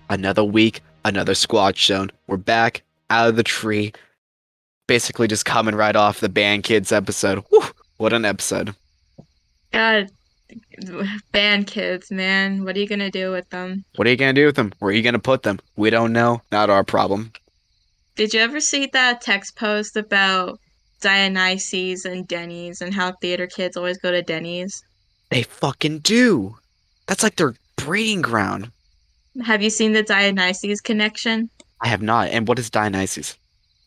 Another week, another Squatch Zone. We're back out of the tree, basically just coming right off the Band Kids episode. Whew, what an episode. God, band kids, man. What are you gonna do with them? What are you gonna do with them? Where are you gonna put them? We don't know. Not our problem. Did you ever see that text post about Dionysus and Denny's and how theater kids always go to Denny's? They fucking do. That's like their breeding ground. Have you seen the Dionysus connection? I have not. And what is Dionysus?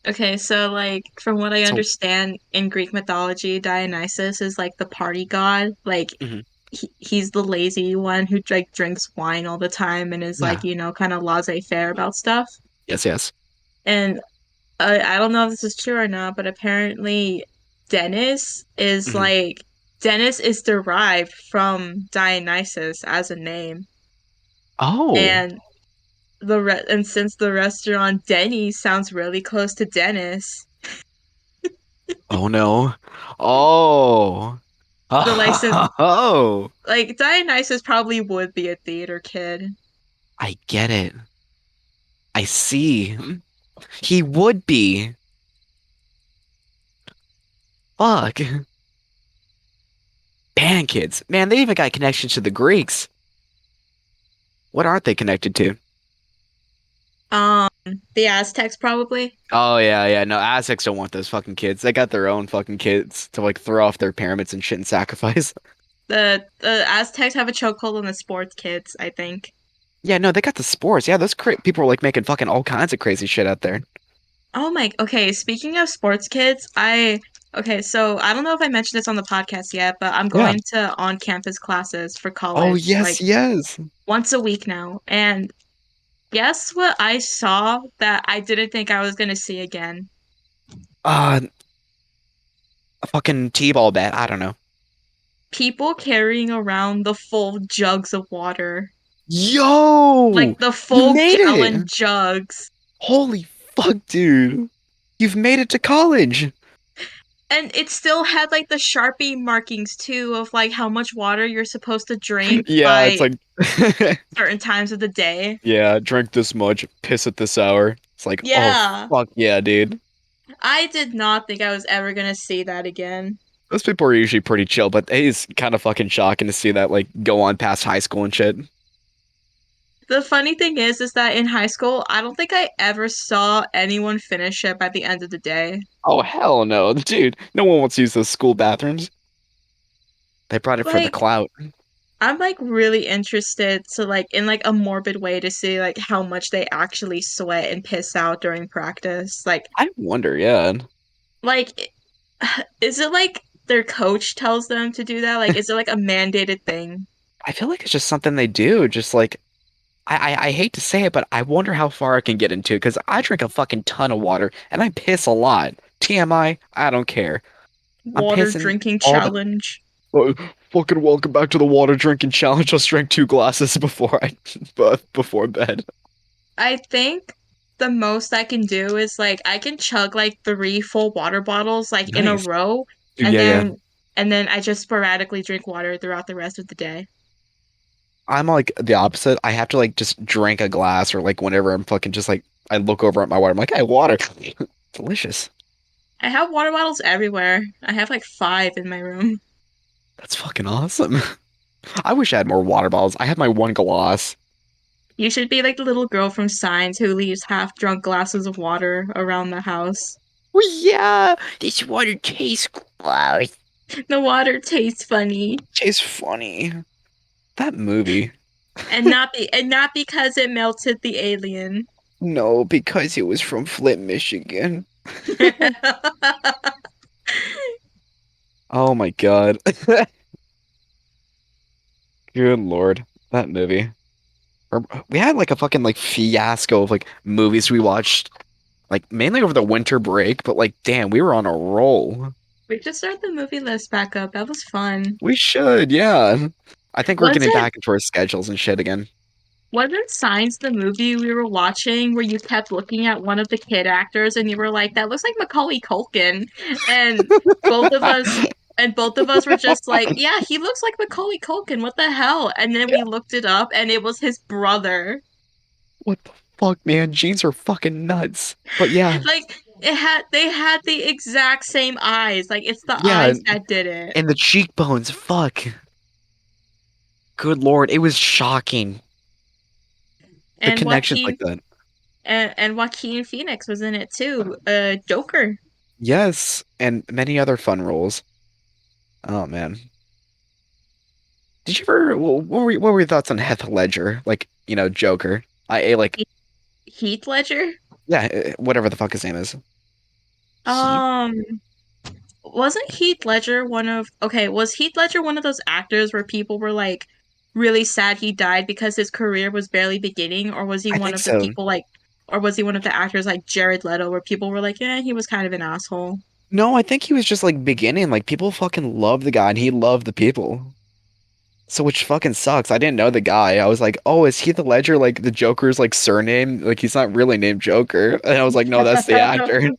Okay, so like from what I So, understand in Greek mythology, Dionysus is like the party god. Like mhm. he's the lazy one who like drinks wine all the time and is like, Yeah. kind of laissez-faire about stuff. Yes, yes. And I don't know if this is true or not, but apparently Dennis is Mhm. like Dennis is derived from Dionysus as a name. Oh. And and since the restaurant Denny's sounds really close to Dennis, Oh no. Oh. so like since Oh. like Dionysus probably would be a theater kid. I get it. I see. He would be. Fuck. Kids. Man, they even got connections to the Greeks. What aren't they connected to? Um the Aztecs probably. Oh yeah, yeah. No, Aztecs don't want those fucking kids. They got their own fucking kids to like throw off their pyramids and shit and sacrifice. The Aztecs have a chokehold on the sports kids, I think. Yeah, no, they got the spores. Yeah, those cra people are like making fucking all kinds of crazy shit out there. Oh my, okay, speaking of sports kids, okay, so I don't know if I mentioned this on the podcast yet, but I'm Yeah. going to on-campus classes for Oh college yes, like yes. once a week now. And guess what I saw that I didn't think I was gonna see again? Uh, a fucking T-ball bat. I don't know. People carrying around the full jugs of water. Yo, Like the you full made gallon it. jugs. Holy fuck, dude. You've made it to college. And it still had like the Sharpie markings too of like how much water you're supposed to drink Yeah, it's by like certain times of the day. yeah, drink this much, piss at this hour. It's like, oh Yeah. fuck yeah, dude. I did not think I was ever gonna see that again. Those people are usually pretty chill, but it is kind of fucking shocking to see that like go on past high school and shit. The funny thing is that in high school, I don't think I ever saw anyone finish it by the end of the day. Oh hell no, dude. No one wants to use those school bathrooms. They brought it for the Like, clout. I'm like really interested to like in like a morbid way to see like how much they actually sweat and piss out during practice. I wonder, yeah. Like, is it like their coach tells them to do that? Like, is it like a mandated thing? I feel like it's just something they do. Just like I hate to say it, but I wonder how far I can get into because I drink a fucking ton of water and I piss a lot. TMI, I don't care. I'm Water pissing drinking all the challenge. oh, fucking welcome back to the water drinking challenge. Just drank two glasses before I before bed. I think the most I can do is like I can chug like three full water bottles like in a Nice. row Dude, and yeah, yeah. then I just sporadically drink water throughout the rest of the day. I'm like the opposite. I have to like just drink a glass or like whenever I'm fucking just like I look over at my water. I'm like, hey, water. Delicious. I have water bottles everywhere. I have like five in my room. That's fucking awesome. I wish I had more water bottles. I have my one glass. You should be like the little girl from Signs who leaves half drunk glasses of water around the house. Oh yeah, this water tastes gross. The water tastes funny. Tastes funny. That movie. And not because it melted the alien. No, because it was from Flint, Michigan. Oh my God. Good Lord. That movie. We had like a fucking like fiasco of like movies we watched like mainly over the winter break, but like damn, we were on a roll. We should start the movie list back up. That was fun. We should, yeah. I think we're Was getting it back into our schedules and shit again. wasn't Signs the movie we were watching where you kept looking at one of the kid actors and you were like, that looks like Macaulay Culkin? And both of us and both of us were just like, yeah, he looks like Macaulay Culkin. What the hell? And then we looked it up and it was his brother. What the fuck, man? Jeans are fucking nuts. But yeah, Like they had the exact same eyes. Like it's the yeah, eyes that did it. and the cheekbones, fuck. Good Lord, it was shocking. The And connections like Joaquin that. and Joaquin Phoenix was in it too. Joker. Yes, and many other fun roles. Oh man. Did you ever, what were your thoughts on Heath Ledger? Like, Joker. Like, Heath Ledger. yeah, whatever the fuck his name is. Heath? Um, wasn't Heath Ledger one of okay, was Heath Ledger one of those actors where people were like really sad he died because his career was barely beginning, or was he I one think of the so. people like or was he one of the actors like Jared Leto where people were like, yeah, he was kind of an asshole. No, I think he was just like beginning. Like, people fucking love the guy and he loved the people. So, which fucking sucks. I didn't know the guy. I was like, oh, is Heath Ledger like the Joker's like surname? Like, he's not really named Joker. And I was like, no, that's the actor.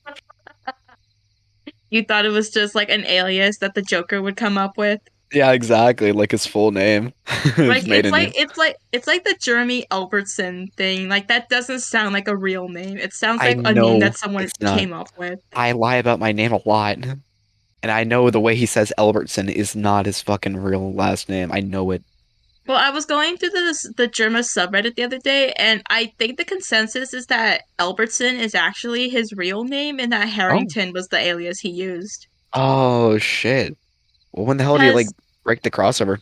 You thought it was just like an alias that the Joker would come up with? Yeah, exactly. Like his full name, his Like maiden name. it's like the Jeremy Albertson thing. Like that doesn't sound like a real name. It sounds I like a name that know someone it's not. came up with. I lie about my name a lot. And I know the way he says Albertson is not his fucking real last name. I know it. Well, I was going through the Germa subreddit the other day, and I think the consensus is that Albertson is actually his real name and that Oh. Harrington was the alias he used. Oh shit. Well, when the hell did he like Because break the crossover?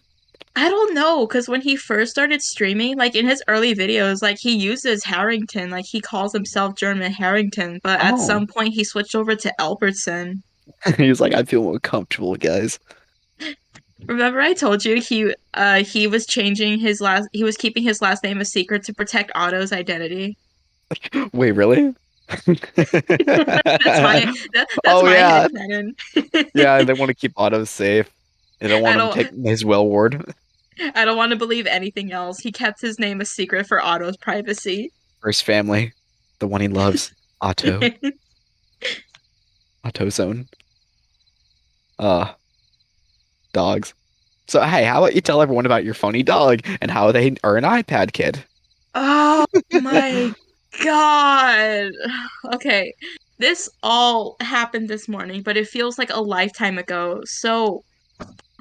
I don't know, because when he first started streaming, like in his early videos, like he uses Harrington, like he calls himself German Harrington, but at Oh. some point he switched over to Albertson. He's like, I feel more comfortable, guys. Remember I told you he was changing his last he was keeping his last name a secret to protect Otto's identity. Wait, really? That's Oh my yeah. headcanon. Yeah, they want to keep Otto safe. They don't I want him to don't take his well ward. I don't want to believe anything else. He kept his name a secret for Otto's privacy. For his family. The one he loves. Otto. Otto Zone. Dogs. So hey, how about you tell everyone about your funny dog and how they are an iPad kid? Oh my God. Okay. This all happened this morning, but it feels like a lifetime ago. So,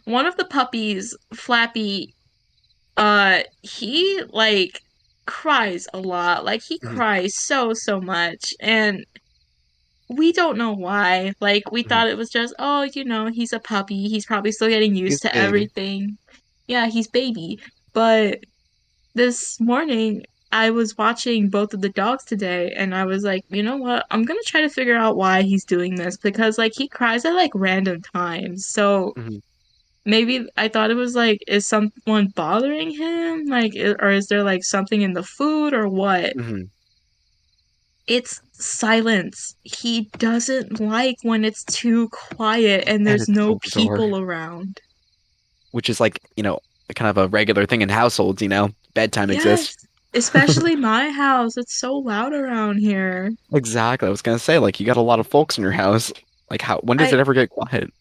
one of the puppies, Flappy, he like cries a lot. Like he Mhm, cries so much, and we don't know why. Like we mhm. thought it was just, oh, he's a puppy. He's probably still getting used He's to big. everything. Yeah, he's baby. But this morning I was watching both of the dogs today and I was like, you know what? I'm gonna try to figure out why he's doing this because like he cries at like random times. So Mhm, maybe I thought it was like, is someone bothering him? Like, or is there like something in the food or what? mhm. It's silence. He doesn't like when it's too quiet and That there's is no so bizarre. people around. Which is like, kind of a regular thing in households. Bedtime exists. Yes, especially my house. It's so loud around here. Exactly. I was gonna say, like, you got a lot of folks in your house. Like, when does I it ever get quiet?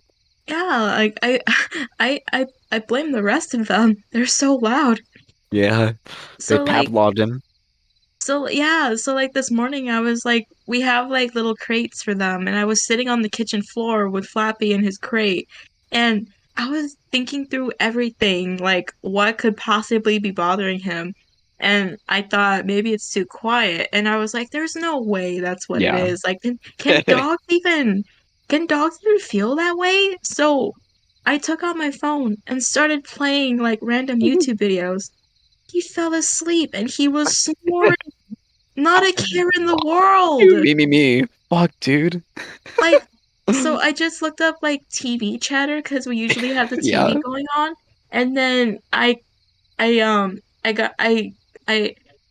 Yeah, like I blame the rest of them. They're so loud. Yeah, they've So like Pavloved him. So yeah, so like this morning I was like we have like little crates for them and I was sitting on the kitchen floor with Flappy in his crate and I was thinking through everything like what could possibly be bothering him and I thought maybe it's too quiet and I was like there's no way that's what it Yeah. is. Like can dogs even feel that way? So I took out my phone and started playing like random YouTube videos. He fell asleep and he was snoring. Not a care in the world. Me. Fuck, dude. Like, so I just looked up like TV chatter because we usually have the TV Yeah. going on, and then I got I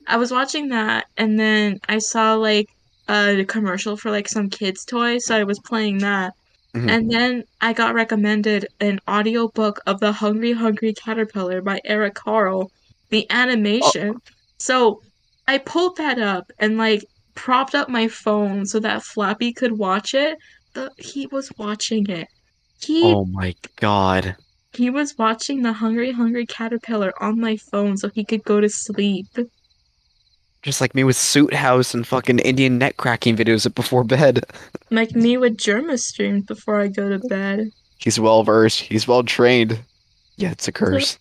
I was watching that, and then I saw like a commercial for like some kids toy, so I was playing that, Mhm. and then I got recommended an audiobook of The Hungry Hungry Caterpillar by Eric Carle, the Oh, animation. So I pulled that up and like propped up my phone so that Flappy could watch it. But he was watching it. He oh my God. he was watching The Hungry Hungry Caterpillar on my phone so he could go to sleep. Just like me with Suit House and fucking Indian net cracking videos before bed. Like me with Germa streams before I go to bed. He's well versed. He's well trained. Yeah, it's a So curse.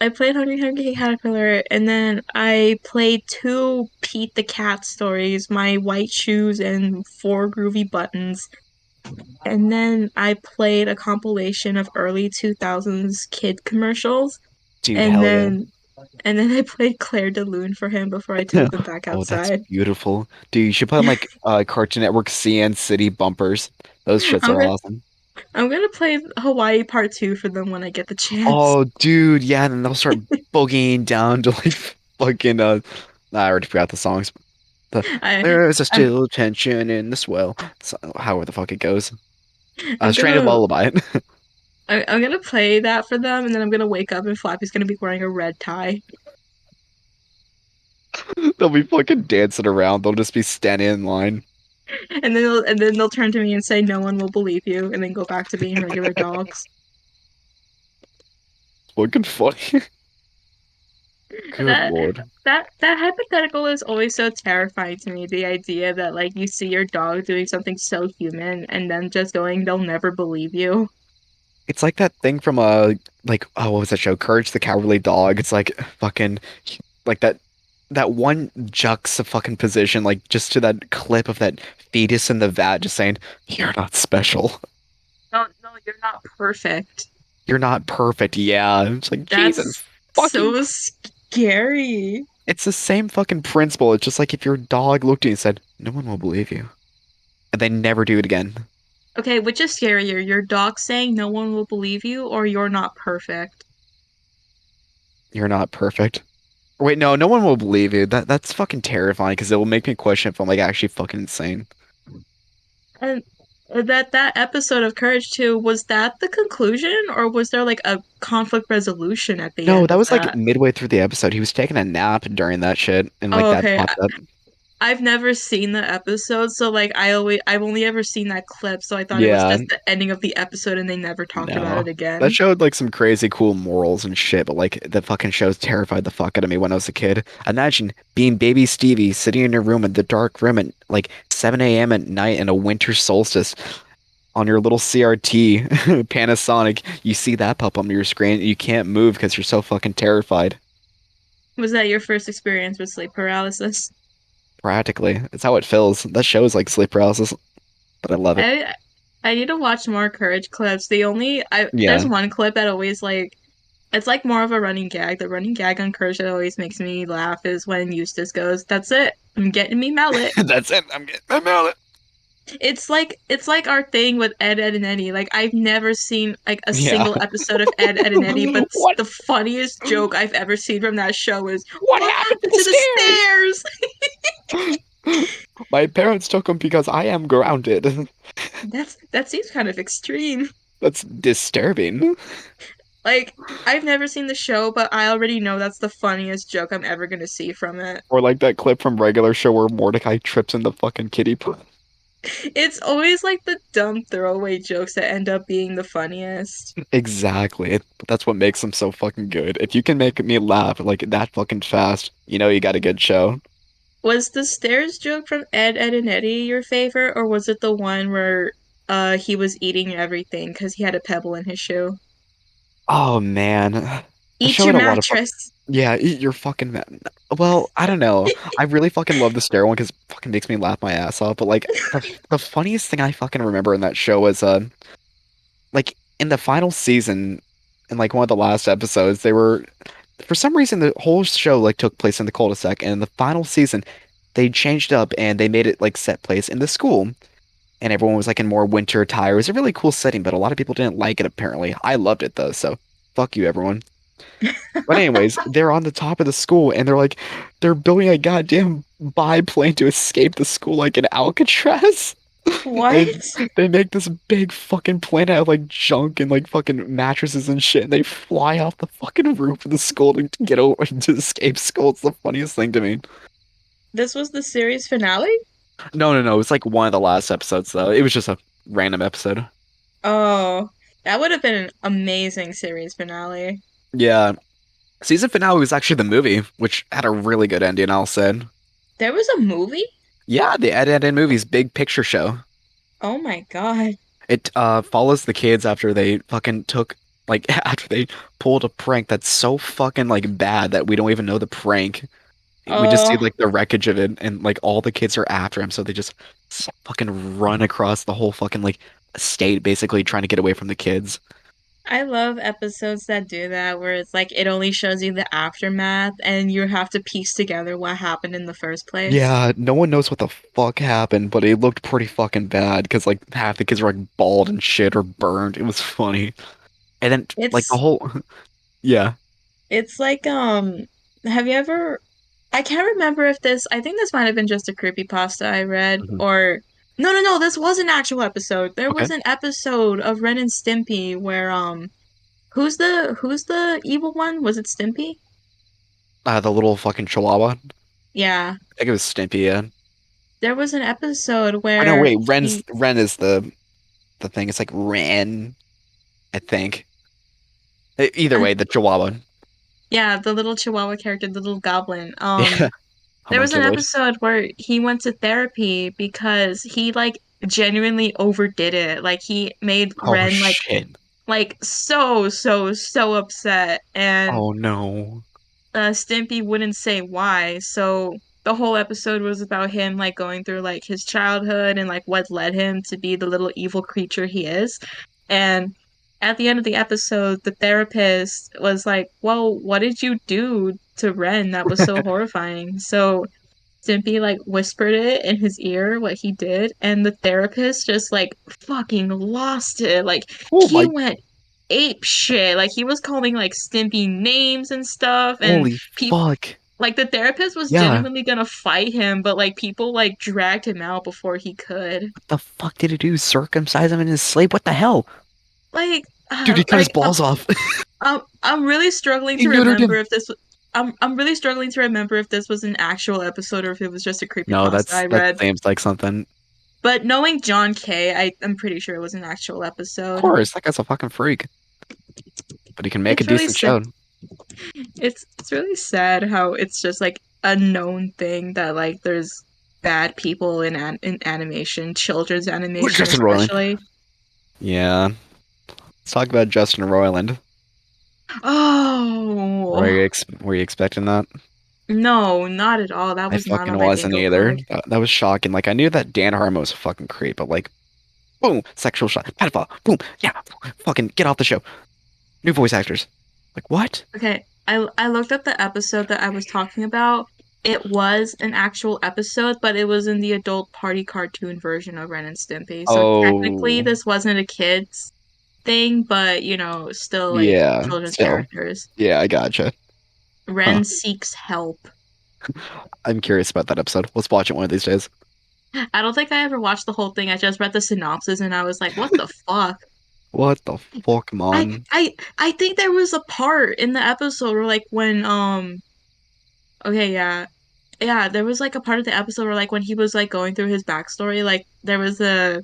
I played Hungry Hungry Caterpillar and then I played two Pete the Cat stories, My White Shoes and Four Groovy Buttons. And then I played a compilation of early 2000s kid commercials. Dude, And hell yeah. then I played Claire de Lune for him before I took him back Oh, that's outside. beautiful. Dude, you should put on like Cartoon Network CN City bumpers. Those shits I'm are gonna awesome. I'm gonna play Hawaii Part 2 for them when I get the chance. Oh, dude, yeah, and then they'll start boogieing down to like fucking I already forgot the songs. The I There's a I'm still tension in the swell. So, however the fuck it goes. I'm Stranded gonna Lullaby. I'm gonna play that for them, and then I'm gonna wake up and Flappy's gonna be wearing a red tie, They'll be fucking dancing around. They'll just be standing in line. and then they'll turn to me and say, "No one will believe you," and then go back to being regular dogs. Fucking funny. Good That Lord. that hypothetical is always so terrifying to me. The idea that like you see your dog doing something so human, and then just going, "They'll never believe you." It's like that thing from like oh what was that show? Courage the Cowardly Dog. It's like fucking like that one fucking position, like just to that clip of that fetus in the vat just saying, "You're not special. No, no, you're not perfect. You're not perfect." Yeah. It's like Jesus That's fucking so scary. it's the same fucking principle. It's just like if your dog looked at you and said, "No one will believe you." And they never do it again. Okay, which is scarier, your dog saying no one will believe you, or you're not perfect? You're not perfect. Wait, no, no one will believe you. That's fucking terrifying because it will make me question if I'm like actually fucking insane. And that episode of Courage 2, was that the conclusion, or was there like a conflict resolution at the No, end that of was like that? midway through the episode. He was taking a nap during that shit, and like Oh, that okay. popped up. I've never seen the episode, so like I've only ever seen that clip, so I thought it was Yeah, just the ending of the episode and they never talked about no. it That again. showed like some crazy cool morals and shit, but like the fucking shows terrified the fuck out of me when I was a kid. Imagine being baby Stevie sitting in your room in the dark room at like 7 a.m. at night in a winter solstice on your little CRT Panasonic. You see that pop up on your screen, and you can't move because you're so fucking terrified. Was that your first experience with sleep paralysis? Practically. It's how it feels. That show is like sleep paralysis, but I love it. I I need to watch more Courage clips. There's Yeah. one clip that always like it's like more of a running gag. The running gag on Courage that always makes me laugh is when Eustace goes, "That's it. I'm getting me mallet." That's it. I'm getting my mallet. It's like our thing with Ed, Ed and Eddie. Like I've never seen like a Yeah. single episode of Ed, Ed and Eddie, but What the funniest joke I've ever seen from that show is what what happened to happened the to the stairs? stairs? My parents took them because I am grounded. That seems kind of extreme. That's disturbing. Like I've never seen the show, but I already know that's the funniest joke I'm ever gonna see from it. Or like that clip from Regular Show where Mordecai trips in the fucking kiddie pool. It's always like the dumb throwaway jokes that end up being the funniest. Exactly. That's what makes them so fucking good. If you can make me laugh like that fucking fast, you know you got a good show. Was the stairs joke from Ed, Ed and Eddie your favorite, or was it the one where he was eating everything because he had a pebble in his shoe? Oh man. The Eat show your had a lot of mattress. yeah, eat your fucking man. Well, I don't know. I really fucking love the stair one because it fucking makes me laugh my ass off. But like the funniest thing I fucking remember in that show was like in the final season, in like one of the last episodes, they were for some reason the whole show like took place in the cul-de-sac, and in the final season they changed up and they made it like set place in the school, and everyone was like in more winter attire. It was a really cool setting, but a lot of people didn't like it apparently. I loved it though, so fuck you everyone. But anyways, they're on the top of the school and they're building a goddamn biplane to escape the school like in Alcatraz. And What? they make this big fucking plane out of like junk and like fucking mattresses and shit, and they fly off the fucking roof of the school to get over to escape school. It's the funniest thing to me. This was the series finale? No, no, no. It's like one of the last episodes though. It was just a random episode. Oh, that would have been an amazing series finale. Yeah. Season finale was actually the movie, which had a really good ending, I'll say. There was a movie? Yeah, the Ed, Ed and Movies Big Picture Show. Oh my God. It follows the kids after they fucking took like after they pulled a prank that's so fucking like bad that we don't even know the prank. We just see Oh, like the wreckage of it and like all the kids are after him, so they just fucking run across the whole fucking like state basically trying to get away from the kids. I love episodes that do that, where it's like it only shows you the aftermath and you have to piece together what happened in the first place. Yeah, no one knows what the fuck happened, but it looked pretty fucking bad because like half the kids were like bald and shit or burned. It was funny. And then like the It's whole yeah. it's like have you ever I can't remember if this I think this might have been just a creepypasta I read Mhm. or no, this was an actual episode. There Okay. was an episode of Ren and Stimpy where who's the evil one? Was it Stimpy? The little fucking chihuahua. Yeah. I think it was Stimpy, yeah. There was an episode Oh no, where wait, he Ren is the thing. It's like Ren, I think. Either uh, way, the chihuahua. yeah, the little chihuahua character, the little goblin. Yeah, There was an homunculus. episode where he went to therapy because he like genuinely overdid it. Like he made Oh Ren shit. so upset and Oh no. Stimpy wouldn't say why. So the whole episode was about him like going through like his childhood and like what led him to be the little evil creature he is. And at the end of the episode, the therapist was like, "Well, what did you do to Ren that was so horrifying?" So Stimpy like whispered it in his ear what he did, and the therapist just like fucking lost it. Like Oh he my, went ape shit. Like he was calling like Stimpy names and stuff, and holy people fuck. like the therapist was Yeah. genuinely gonna fight him, but like people like dragged him out before he could. What the fuck did he do? Circumcise him in his sleep? What the hell? Like, Dude, he cut his like balls off. I'm really struggling He to neutered remember him. if this. I'm really struggling to remember if this was an actual episode or if it was just a No, creepypasta I that read. seems like something. But knowing John Kay, I'm pretty sure it was an actual Of episode. course, that guy's a fucking freak. But he can make a It's really decent sad. show. It's really sad how it's just like a known thing that like there's bad people in animation, children's Who's animation Justin Roiland? especially. Yeah. Let's talk about Justin Roiland. Oh Were you expecting that? no, not at all. That I was not fucking on my wasn't bingo either. card. That was shocking. Like I knew that Dan Harmon was a fucking creep, but like, boom, sexual shot, pedophile, boom, yeah, fucking get off the show. New voice actors. Like what? Okay, I looked up the episode that I was talking about. It was an actual episode, but it was in the adult party cartoon version of Ren and Stimpy. So technically, Oh, this wasn't a kids thing, but still like yeah. children's Still, characters. yeah, I gotcha. Huh. Ren seeks help. I'm curious about that episode. Let's watch it one of these days. I don't think I ever watched the whole thing. I just read the synopsis and I was like, what the fuck? What the fuck, I man? I I think there was a part in the episode where like when okay, yeah. Yeah, there was like a part of the episode where like when he was like going through his backstory, like there was a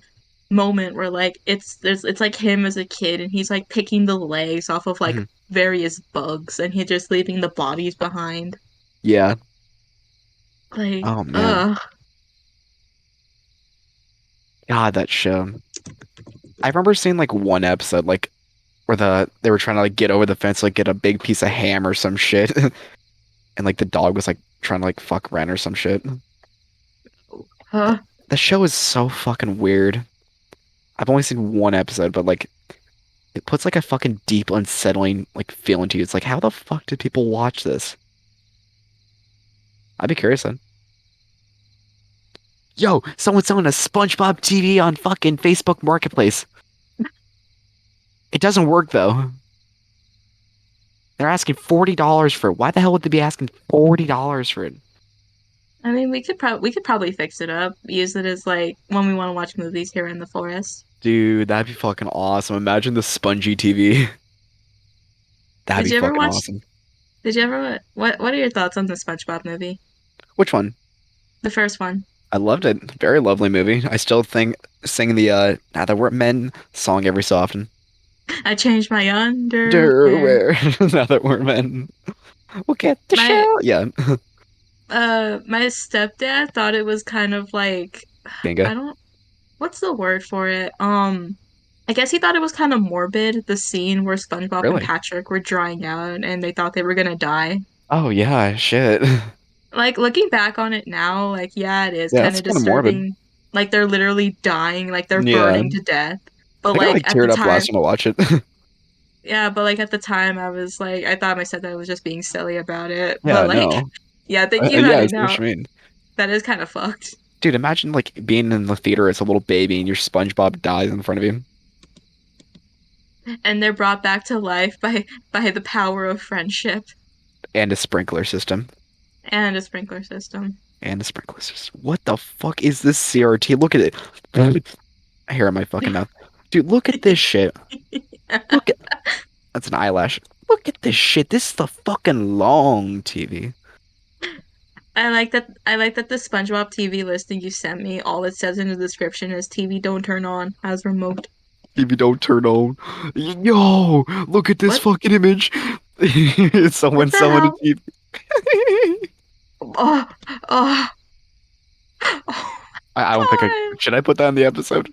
moment where like it's like him as a kid and he's like picking the legs off of like Mhm. various bugs and he's just leaving the bodies behind. Yeah. Like, Oh man. God, that show. I remember seeing like one episode, like where they were trying to like get over the fence, like get a big piece of ham or some shit, and like the dog was like trying to like fuck Ren or some shit. huh? The show is so fucking weird. I've only seen one episode, but like it puts like a fucking deep, unsettling like feel into you. It's like, how the fuck did people watch this? I'd be curious then. Yo, someone's selling a SpongeBob TV on fucking Facebook Marketplace. It doesn't work though. They're asking $40 for it. Why the hell would they be asking $40 for it? I mean, we could probably fix it up, use it as like when we want to watch movies here in the forest. Dude, that'd be fucking awesome. Imagine the spongy TV. That'd Did be you ever fucking watch? awesome. Did you ever? What are your thoughts on the SpongeBob movie? Which one? The first one. I loved it. Very lovely movie. I still think sing the Now That We're Men song every so often. I changed my underwear. Underwear. Now that we're men. Look at the My show. Yeah, my stepdad thought it was kind of like Bingo. I don't what's the word for it? I guess he thought it was kind of morbid, the scene where SpongeBob and Really? Patrick were drying out and they thought they were gonna die. Oh yeah, shit. Like looking back on it now, like yeah, it is Yeah, kind that's of kind of morbid. disturbing. Like they're literally dying, like they're Yeah, burning to death. I But think I like like at the teared up time, last time I watched it. yeah, but like at the time I was like I thought my stepdad was just being silly about it. But Yeah, like no. yeah, thinking about Yeah, I it see what now, you mean. that is kind of fucked. Dude, imagine like being in the theater as a little baby and your SpongeBob dies in front of you. And they're brought back to life by the power of friendship And a sprinkler system. and a sprinkler system. And a sprinkler system. What the fuck is this CRT? Look at it. Hair in my fucking mouth. Dude, look at this shit. Look at that's an eyelash. Look at this shit. This is the fucking long TV. I like that the SpongeBob TV listing you sent me, all it says in the description is TV don't turn on as remote. TV don't turn on. Yo, look at this What fucking image. It's what someone the selling a hell? TV. Oh, oh, oh I don't think I God. should I put that in the episode?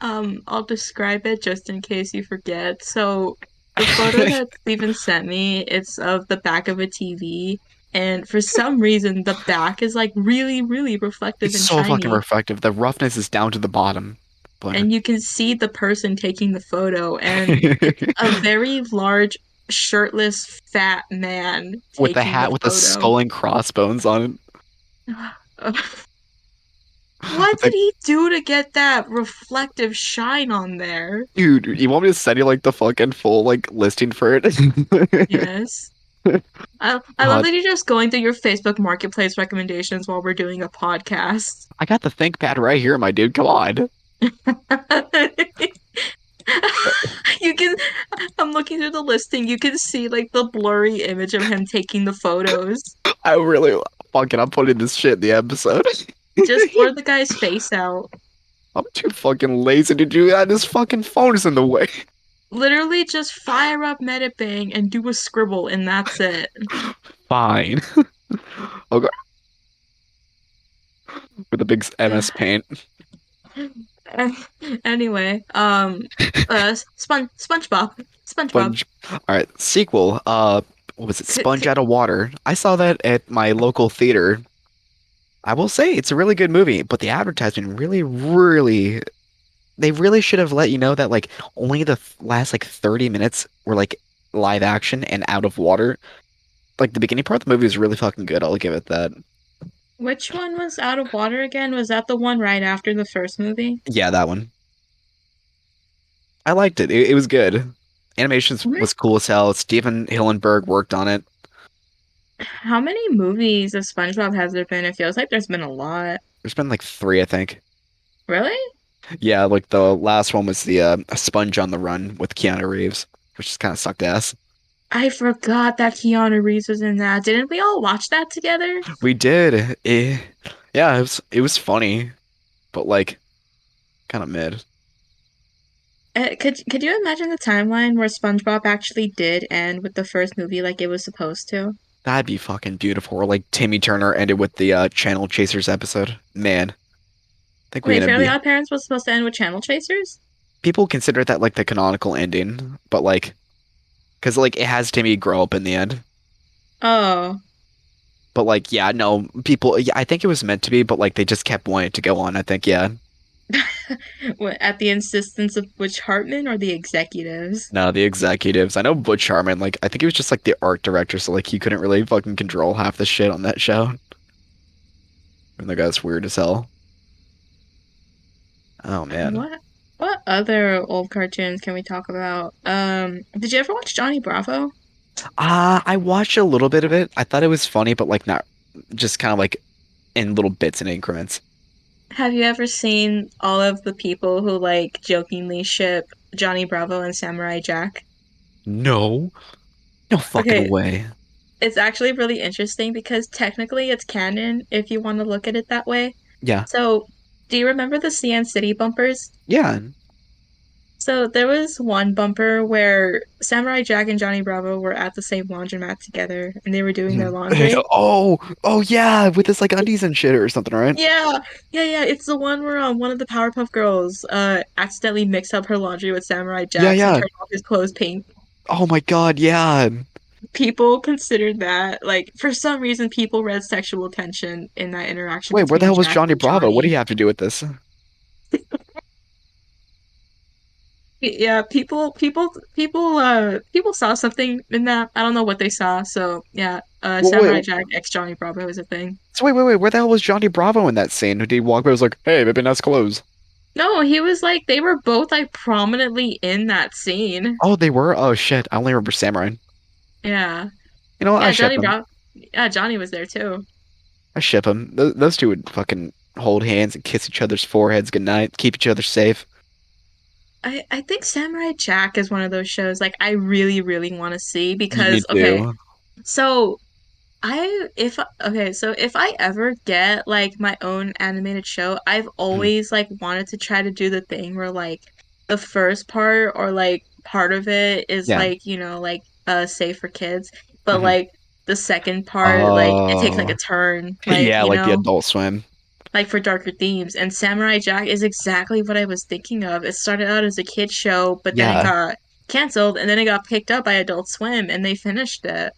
I'll describe it just in case you forget. So the photo that Steven sent me, it's of the back of a TV, and for some reason the back is like really, really reflective It's and so fucking shiny. reflective. The roughness is down to the bottom. But And you can see the person taking the photo, and it's a very large, shirtless, fat man with the taking the hat with the photo. skull and crossbones on it. What did Like, he do to get that reflective shine on there? dude, you want me to send you like the fucking full like listing for it? Yes. I love God, that you're just going through your Facebook Marketplace recommendations while we're doing a podcast. I got the ThinkPad right here, my dude. Come on. You can, I'm looking through the listing. You can see like the blurry image of him taking the photos. I really fucking I'm putting this shit in the episode. Just blur the guy's face out. I'm too fucking lazy to do that. This fucking phone is in the way. Literally just fire up Metabang and do a scribble and that's it. Fine. Okay. With a big MS Paint. Anyway, SpongeBob. SpongeBob. Sponge. All right, sequel. What was it? C Sponge c Out of Water. I saw that at my local theater. I will say it's a really good movie, but the advertisement they really should have let you know that like only the last like 30 minutes were like live action and out of water. Like the beginning part of the movie is really fucking good. I'll give it that. Which one was out of water again? Was that the one right after the first movie? Yeah, that one. I liked it. It was good. Animations was cool as hell. Steven Hillenberg worked on it. How many movies of SpongeBob has there been? It feels like there's been a lot. There's been like three, I think. Really? Yeah, like the last one was the A Sponge on the Run with Keanu Reeves, which just kind of sucked ass. I forgot that Keanu Reeves was in that. Didn't we all watch that together? We did. Yeah, it was funny, but like kind of mid. Could you imagine the timeline where SpongeBob actually did end with the first movie like it was supposed to? That'd be fucking beautiful. Or like Timmy Turner ended with the Channel Chasers episode. Man, I think we're Wait, gonna Fairly be. Odd Parents was supposed to end with Channel Chasers? People consider that like the canonical ending, but like, because like it has Timmy grow up in the end. Oh, But like, yeah, no, people. Yeah, I think it was meant to be, but like they just kept wanting it to go on. I think, yeah. what, at the insistence of Butch Hartman or the executives? No, the executives. I know Butch Hartman. Like, I think he was just like the art director, so like he couldn't really fucking control half the shit on that show. And the guy's weird as hell. Oh man. What what other old cartoons can we talk about? Did you ever watch Johnny Bravo? I watched a little bit of it. I thought it was funny, but like not just kind of like in little bits and increments. Have you ever seen all of the people who like jokingly ship Johnny Bravo and Samurai Jack? No, no fucking Okay, way. it's actually really interesting because technically it's canon if you want to look at it that way. Yeah, So, do you remember the CN City bumpers? yeah. So there was one bumper where Samurai Jack and Johnny Bravo were at the same laundromat together and they were doing their Mhm. laundry. Oh, oh yeah, with his like undies and shit or something, right? Yeah, yeah. It's the one where one of the Powerpuff Girls accidentally mixed up her laundry with Samurai Yeah, Jack's and yeah. turned off his clothes pink. Oh my God, yeah. People considered that like for some reason people read sexual tension in that interaction Wait, where the between hell was Jack Johnny and Bravo? What do Johnny. you have to do with this? Yeah, people saw something in that. I don't know what they saw. So yeah, Well, Samurai wait, Jack x Johnny Bravo is a thing. so wait, where the hell was Johnny Bravo in that scene? Did he walk by? Was like, hey, maybe nice clothes. No, he was like they were both like prominently in that scene. Oh, they were. Oh shit, I only remember Samurai. Yeah. You know what? I Yeah, ship Johnny him. Bravo. Yeah, Johnny was there too. I ship him. Those two would fucking hold hands and kiss each other's foreheads goodnight, keep each other safe. I think Samurai Jack is one of those shows like I really, really want to see Me because okay, too. so so if I ever get like my own animated show, I've Mhm. always like wanted to try to do the thing where like the first part or like part of it is Yeah. like, like safe for kids, but Mhm. like the second part like it takes like a Oh, turn, like, yeah, like the Adult Swim. like for darker themes. And Samurai Jack is exactly what I was thinking of. It started out as a kid show, but then it Yeah, got canceled and then it got picked up by Adult Swim and they finished it.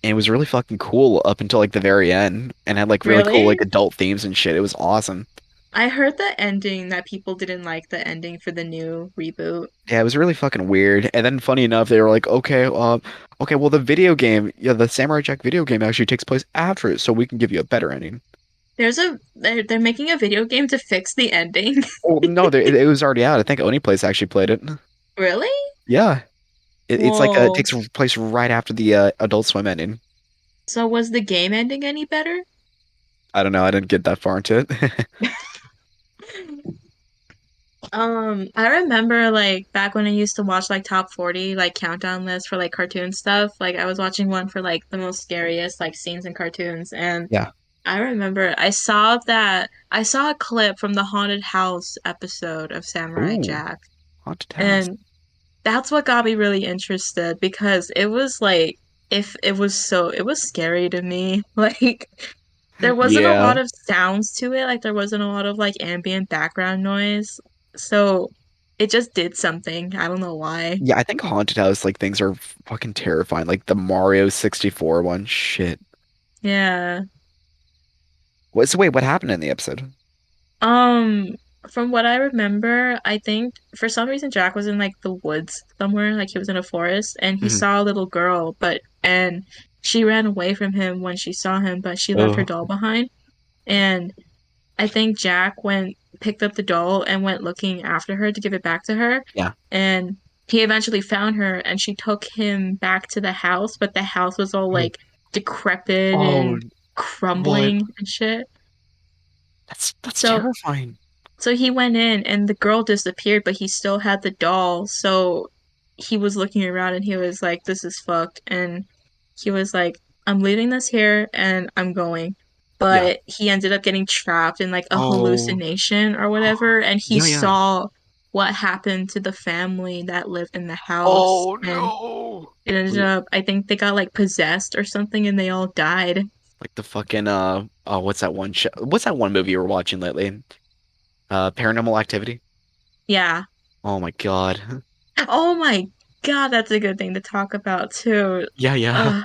and it was really fucking cool up until like the very end, and had like really cool Really? like adult themes and shit. It was awesome. I heard the ending that people didn't like the ending for the new reboot. Yeah, it was really fucking weird. And then funny enough, they were like, okay, well the video game, yeah, the Samurai Jack video game actually takes place after it, so we can give you a better ending. They're making a video game to fix the ending. Oh no, it was already out. I think Onlyplace actually played it. Really? Yeah, it's like it Whoa. takes place right after the Adult Swim ending. So was the game ending any better? I don't know. I didn't get that far into it. I remember like back when I used to watch like top 40 like countdown lists for like cartoon stuff. Like I was watching one for like the most scariest like scenes in cartoons and Yeah. I remember I saw a clip from the haunted house episode of Samurai Ooh, Jack haunted house. and that's what got me really interested because it was like if it was scary to me. Like there wasn't a Yeah. lot of sounds to it, like there wasn't a lot of like ambient background noise. So it just did something. I don't know why. Yeah, I think haunted house like things are fucking terrifying. Like the Mario 64 one. Shit. Yeah. Wait, what happened in the episode? Um, from what I remember, I think for some reason Jack was in like the woods somewhere, like he was in a forest, and he Hmm. saw a little girl, and she ran away from him when she saw him, but she left her Oh, doll behind. And I think Jack picked up the doll and went looking after her to give it back to her. yeah. And he eventually found her and she took him back to the house, but the house was all Oh, like decrepit oh, and what? crumbling and shit. That's So terrifying. So he went in and the girl disappeared, but he still had the doll. So he was looking around and he was like, this is fucked. And he was like, I'm leaving this here and I'm going. Yeah. But he ended up getting trapped in like a Oh, hallucination or whatever. And he yeah, yeah. saw what happened to the family that lived in the house. Oh And no. it ended Wait, up, I think they got like possessed or something and they all died. like the fucking oh, what's that one show? What's that one movie you were watching lately? Paranormal Activity. Yeah. Oh my God. Oh my God, that's a good thing to talk about too. Yeah, yeah. Ugh.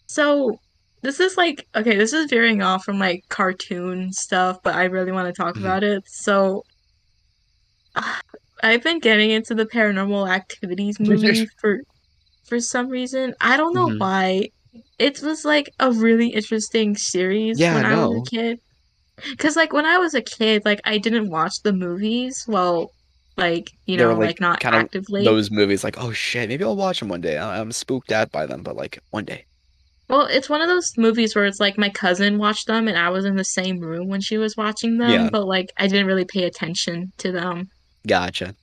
So this is like okay, this is veering off from like cartoon stuff, but I really want to talk Mhm. about it. So I've been getting into the Paranormal Activities movie for some reason. I don't know Mhm. why. It was like a really interesting series Yeah, when I was a no. kid. Because like when I was a kid, like I didn't watch the movies. Well, like, They were like like not kind of actively. those movies like, oh shit, maybe I'll watch them one day. I'm spooked out by them, but like one day. Well, it's one of those movies where it's like my cousin watched them and I was in the same room when she was watching them, Yeah, but like I didn't really pay attention to them. gotcha.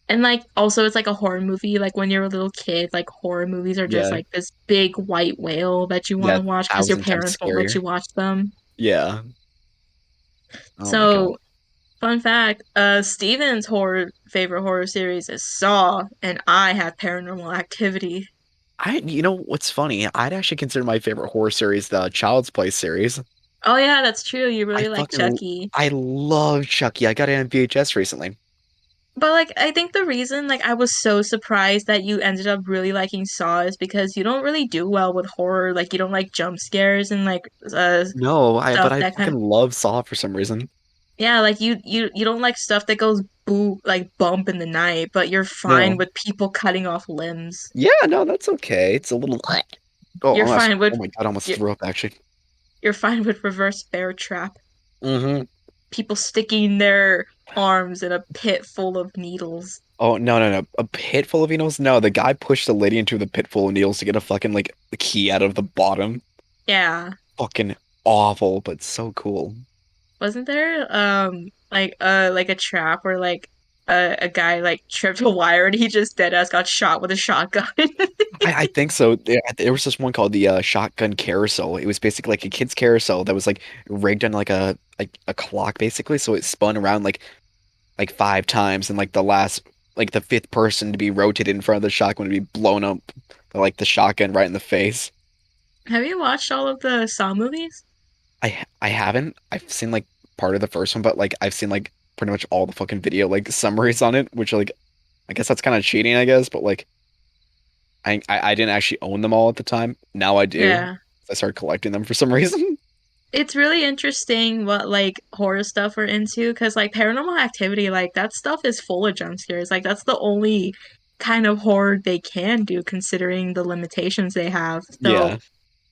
And like also it's like a horror movie. Like when you're a little kid, like horror movies are just Yeah, like this big white whale that you want yeah, to watch because your 1,000 times parents won't let scarier. you watch them. Yeah. Oh my So God. Fun fact, Steven's horror favorite horror series is Saw, and I have Paranormal Activity. You know what's funny? I'd actually consider my favorite horror series the Child's Play series. Oh yeah, that's true. You I really like fucking Chucky. I love Chucky. I got it on VHS recently. But like I think the reason like I was so surprised that you ended up really liking Saw is because you don't really do well with horror. Like you don't like jump scares and like No, but stuff I that kind fucking of love Saw for some reason. yeah, like you don't like stuff that goes boo like bump in the night, but you're fine No. with people cutting off limbs. Yeah, no, that's okay. It's a little. Oh, You're almost. fine with Oh my God, I almost you're, threw up actually. you're fine with reverse bear trap. Hmm. People sticking their arms in a pit full of needles. Oh no, no, no! A pit full of needles? No, the guy pushed the lady into the pit full of needles to get a fucking like the key out of the bottom. Yeah. Fucking awful, but so cool. Wasn't there like a trap where like a guy like tripped a wire and he just dead ass got shot with a shotgun? I think so. There was this one called the shotgun carousel. It was basically like a kid's carousel that was like rigged on like a clock basically, so it spun around like five times, and like the fifth person to be rotated in front of the shotgun would be blown up by like the shotgun right in the face. Have you watched all of the Saw movies? I haven't. I've seen like part of the first one, but like I've seen like pretty much all the fucking video like summaries on it, which like I guess that's kind of cheating, I guess, but like I didn't actually own them all at the time. Now I do. Yeah. I started collecting them for some reason. It's really interesting what like horror stuff we're into because like Paranormal Activity, like that stuff is full of jump scares. Like that's the only kind of horror they can do considering the limitations they have. So Yeah,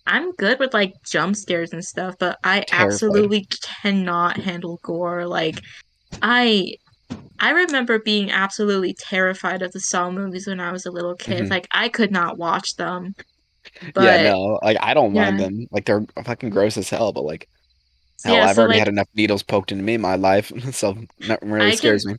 I'm good with like jump scares and stuff, but I terrified. absolutely cannot handle gore. Like I I remember being absolutely terrified of the Saw movies when I was a little kid. Hmm. Like I could not watch them. Yeah, But no, like I don't mind yeah. them. Like they're fucking gross as hell, but like So hell, yeah, I've so already like had enough needles poked into me in my life, so nothing really I can scares me.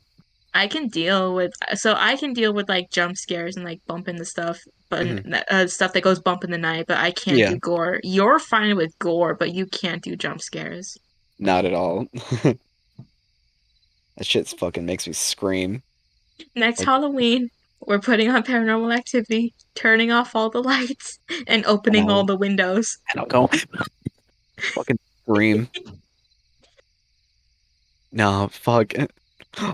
I can deal with so I can deal with like jump scares and like bumping the stuff, but Hmm. stuff that goes bump in the night, but I can't Yeah, do gore. You're fine with gore, but you can't do jump scares. not at all. That shit's fucking makes me scream. Next Like Halloween, we're putting on Paranormal Activity, turning off all the lights, and and opening all I'll the windows. and I'll go fucking scream. No, fuck.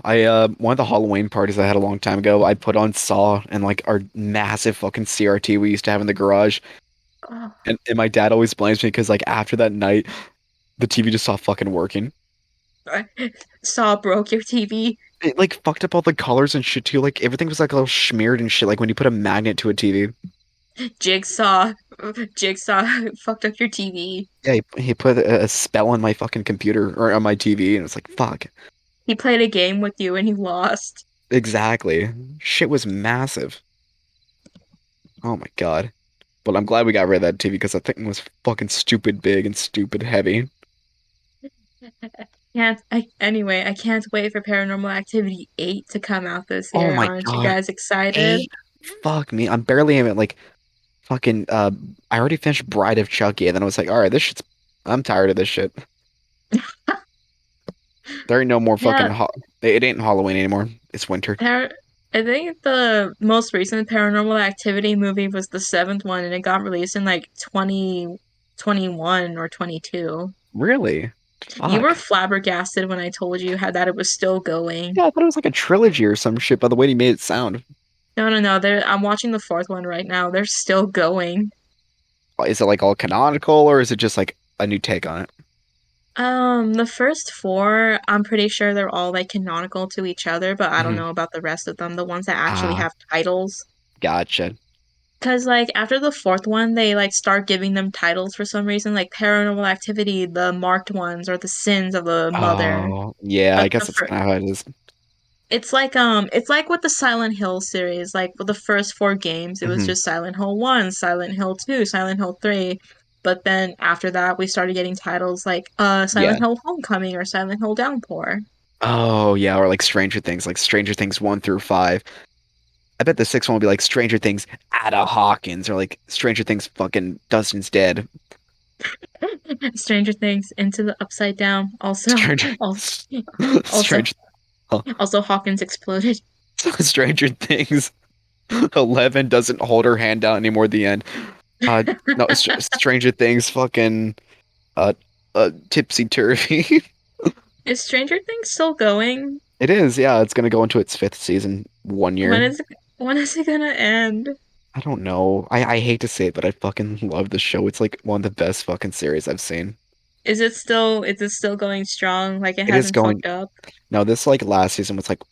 I one of the Halloween parties I had a long time ago, I put on Saw and like our massive fucking CRT we used to have in the garage. Oh, And my dad always blames me because like after that night, the TV just stopped fucking working. Saw broke your TV. It like fucked up all the colors and shit too. Like everything was like all smeared and shit. Like when you put a magnet to a TV. Jigsaw, Jigsaw fucked up your TV. Yeah, he put a spell on my fucking computer or on my TV, and it's like fuck. He played a game with you and he lost. Exactly. Shit was massive. Oh my God. But I'm glad we got rid of that TV because that thing was fucking stupid big and stupid heavy. Anyway, I can't wait for Paranormal Activity 8 to come out this Oh year. my Aren't you God. guys excited? 8? Fuck me. I'm barely even like fucking I already finished Bride of Chucky and then I was like, all right, this shit's I'm tired of this shit. There ain't no more fucking Yeah, it ain't Halloween anymore. It's winter. Par I think the most recent Paranormal Activity movie was the seventh one, and it got released in like 2021 or 22. Really? You were Fuck. flabbergasted when I told you how that it was still going. Yeah, I thought it was like a trilogy or some shit by the way he made it sound. No, no, no. I'm watching the fourth one right now. They're still going. Is it like all canonical or is it just like a new take on it? The first four, I'm pretty sure they're all like canonical to each other, but I don't Hmm. know about the rest of them, the ones that actually Ah, have titles. gotcha. 'Cause like after the fourth one, they like start giving them titles for some reason, like Paranormal Activity, the marked ones, or the sins of the mother. Oh, yeah, I But guess that's kind of how it is. it's like with the Silent Hill series, like with the first four games, it was Hmm. just Silent Hill 1, Silent Hill 2, Silent Hill 3. But then after that, we started getting titles like Yeah. Silent Hill Homecoming or Silent Hill Downpour. Oh, yeah, or like Stranger Things 1 through 5. I bet the sixth one will be like Stranger Things Ada Hawkins or like Stranger Things fucking Dustin's dead. Stranger Things, Into the Upside Down. Also, Stranger, also, also, Stranger, oh, also Hawkins exploded. Stranger Things. 11 doesn't hold her hand out anymore at the end. Uh, no, Stranger Things fucking uh tipsy turvy. Is Stranger Things still going? It is, yeah. It's gonna go into its fifth season 1 year. When is it gonna end? I don't know. I hate to say it, but I fucking love the show. It's like one of the best fucking series I've seen. Is it still going strong? Like it It is hasn't going. fucked up? No, this like last season was like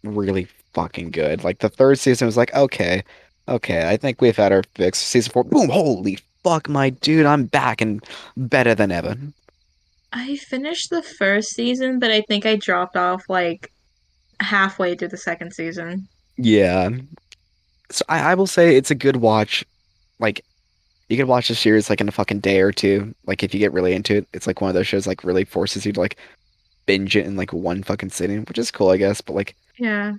really fucking good. Like the third season was like, okay, okay, I think we've had our fix. Season four, boom, holy fuck, my dude, I'm back and better than ever. I finished the first season, but I think I dropped off like halfway through the second season. Yeah. So I will say it's a good watch. Like you could watch the series like in a fucking day or two. Like if you get really into it, it's like one of those shows like really forces you to like binge it in like one fucking sitting, which is cool, I guess. But like, Yeah.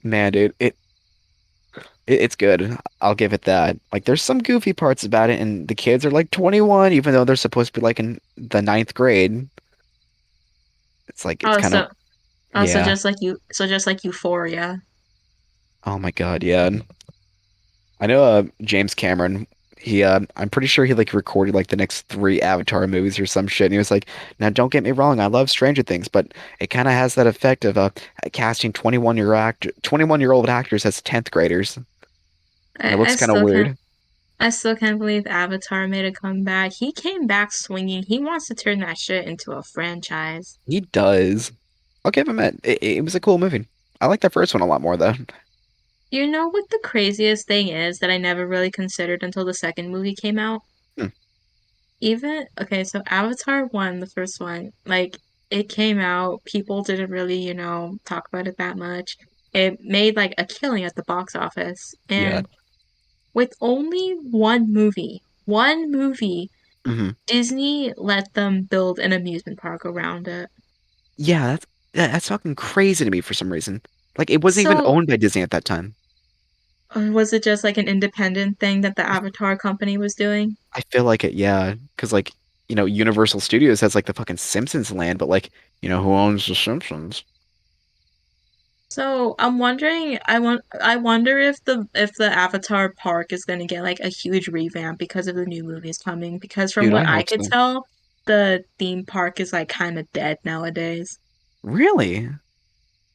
man, dude, it's good. I'll give it that. Like, there's some goofy parts about it, and the kids are like 21, even though they're supposed to be like in the ninth grade. It's like it's Oh, kind of so yeah. so just like Euphoria. Oh my God, yeah. I know James Cameron. I'm pretty sure he like recorded like the next three Avatar movies or some shit. And he was like, now don't get me wrong, I love Stranger Things, but it kind of has that effect of casting 21-year-old actors as 10th graders, and it I looks kind of weird. still can't believe Avatar made a comeback. He came back swinging. He wants to turn that shit into a franchise. He does. I'll give him it. It was a cool movie. I like the first one a lot more though. You know what the craziest thing is that I never really considered until the second movie came out? Hmm, Even, okay, so Avatar 1, the first one, like, it came out, people didn't really, talk about it that much. It made, like, a killing at the box office. yeah. And with only one movie, Hmm. Disney let them build an amusement park around it. Yeah, that's fucking crazy to me for some reason. Like it wasn't even So, owned by Disney at that time. was it just like an independent thing that the Avatar company was doing? I feel like it, yeah, because like Universal Studios has like the fucking Simpsons land, but like who owns the Simpsons? So I'm wondering, I wonder if the Avatar park is gonna get like a huge revamp because of the new movies coming. Because from Dude, what I I hope could so. tell, the theme park is like kind of dead nowadays. Really?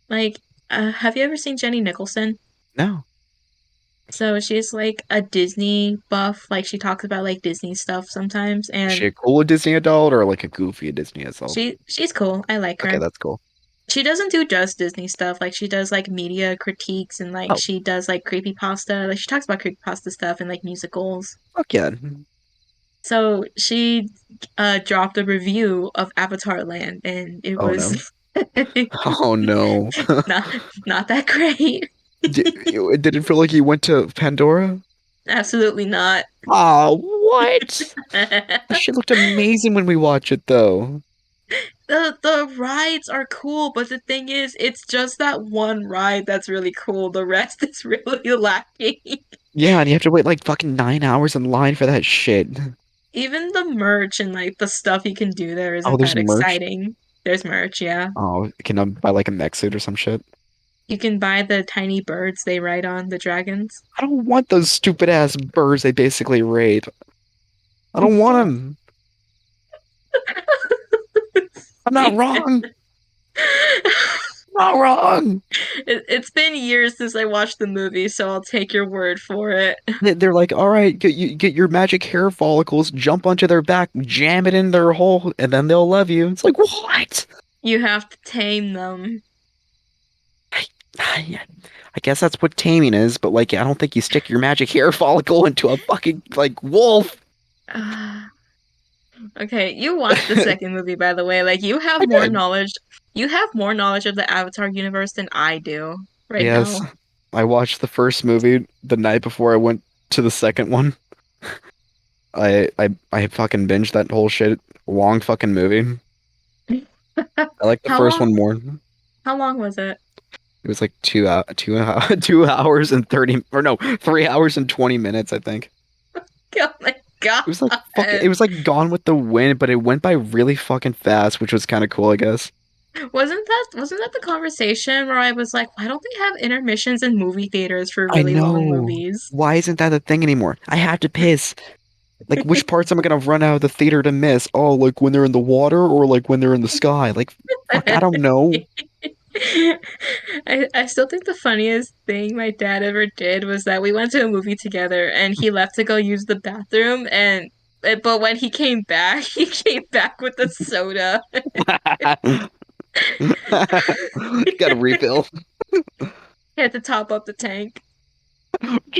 Like, have you ever seen Jenny Nicholson? No. So she's like a Disney buff. Like she talks about like Disney stuff sometimes, Is she and a cool Disney adult or like a goofy Disney adult? she's cool. I like Okay, her. that's cool. She doesn't do just Disney stuff. Like she does like media critiques and like Oh, she does like creepypasta. Like she talks about creepypasta stuff and like musicals. fuck yeah. So she dropped a review of Avatar Land and it Oh no. was Oh no. not not that great. Did it feel like he went to Pandora? Absolutely not. Ah, what? The shit looked amazing when we watched it though. The rides are cool, but the thing is, it's just that one ride that's really cool. The rest is really lacking. Yeah, and you have to wait like fucking 9 hours in line for that shit. Even the merch and like the stuff you can do there Oh, isn't there's that merch. exciting. There's merch, yeah. Oh, can I buy like a mech suit or some shit? You can buy the tiny birds they ride on, the dragons. I don't want those stupid ass birds they basically raid. I don't want them. I'm not wrong. I'm not wrong. It's been years since I watched the movie, so I'll take your word for it. They're like, all right, get your magic hair follicles, jump onto their back, jam it in their hole, and then they'll love you. It's like, what? You have to tame them. Yeah, I guess that's what taming is, but like, I don't think you stick your magic hair follicle into a fucking like wolf. Okay, you watched the second movie, by the way. Like, you have I more did. knowledge. You have more knowledge of the Avatar universe than I do right Yes, now. I watched the first movie the night before I went to the second one. I fucking binged that whole shit. Long fucking movie. I like the How first long? one more. How long was it? It was like 2 hours and 30 or no 3 hours and 20 minutes I think. Oh my It was like fucking. It God. was like Gone with the Wind, but it went by really fucking fast, which was kind of cool, I guess. Wasn't that the conversation where I was like, why don't they have intermissions in movie theaters for I really long know. movies? Why isn't that a thing anymore? I have to piss. Like, which parts am I gonna run out of the theater to miss? Oh, like when they're in the water or like when they're in the sky? Like, fuck, I don't know. I still think the funniest thing my dad ever did was that we went to a movie together and he left to go use the bathroom but when he came back, he came back with a soda. Got a refill. He had to top up the tank.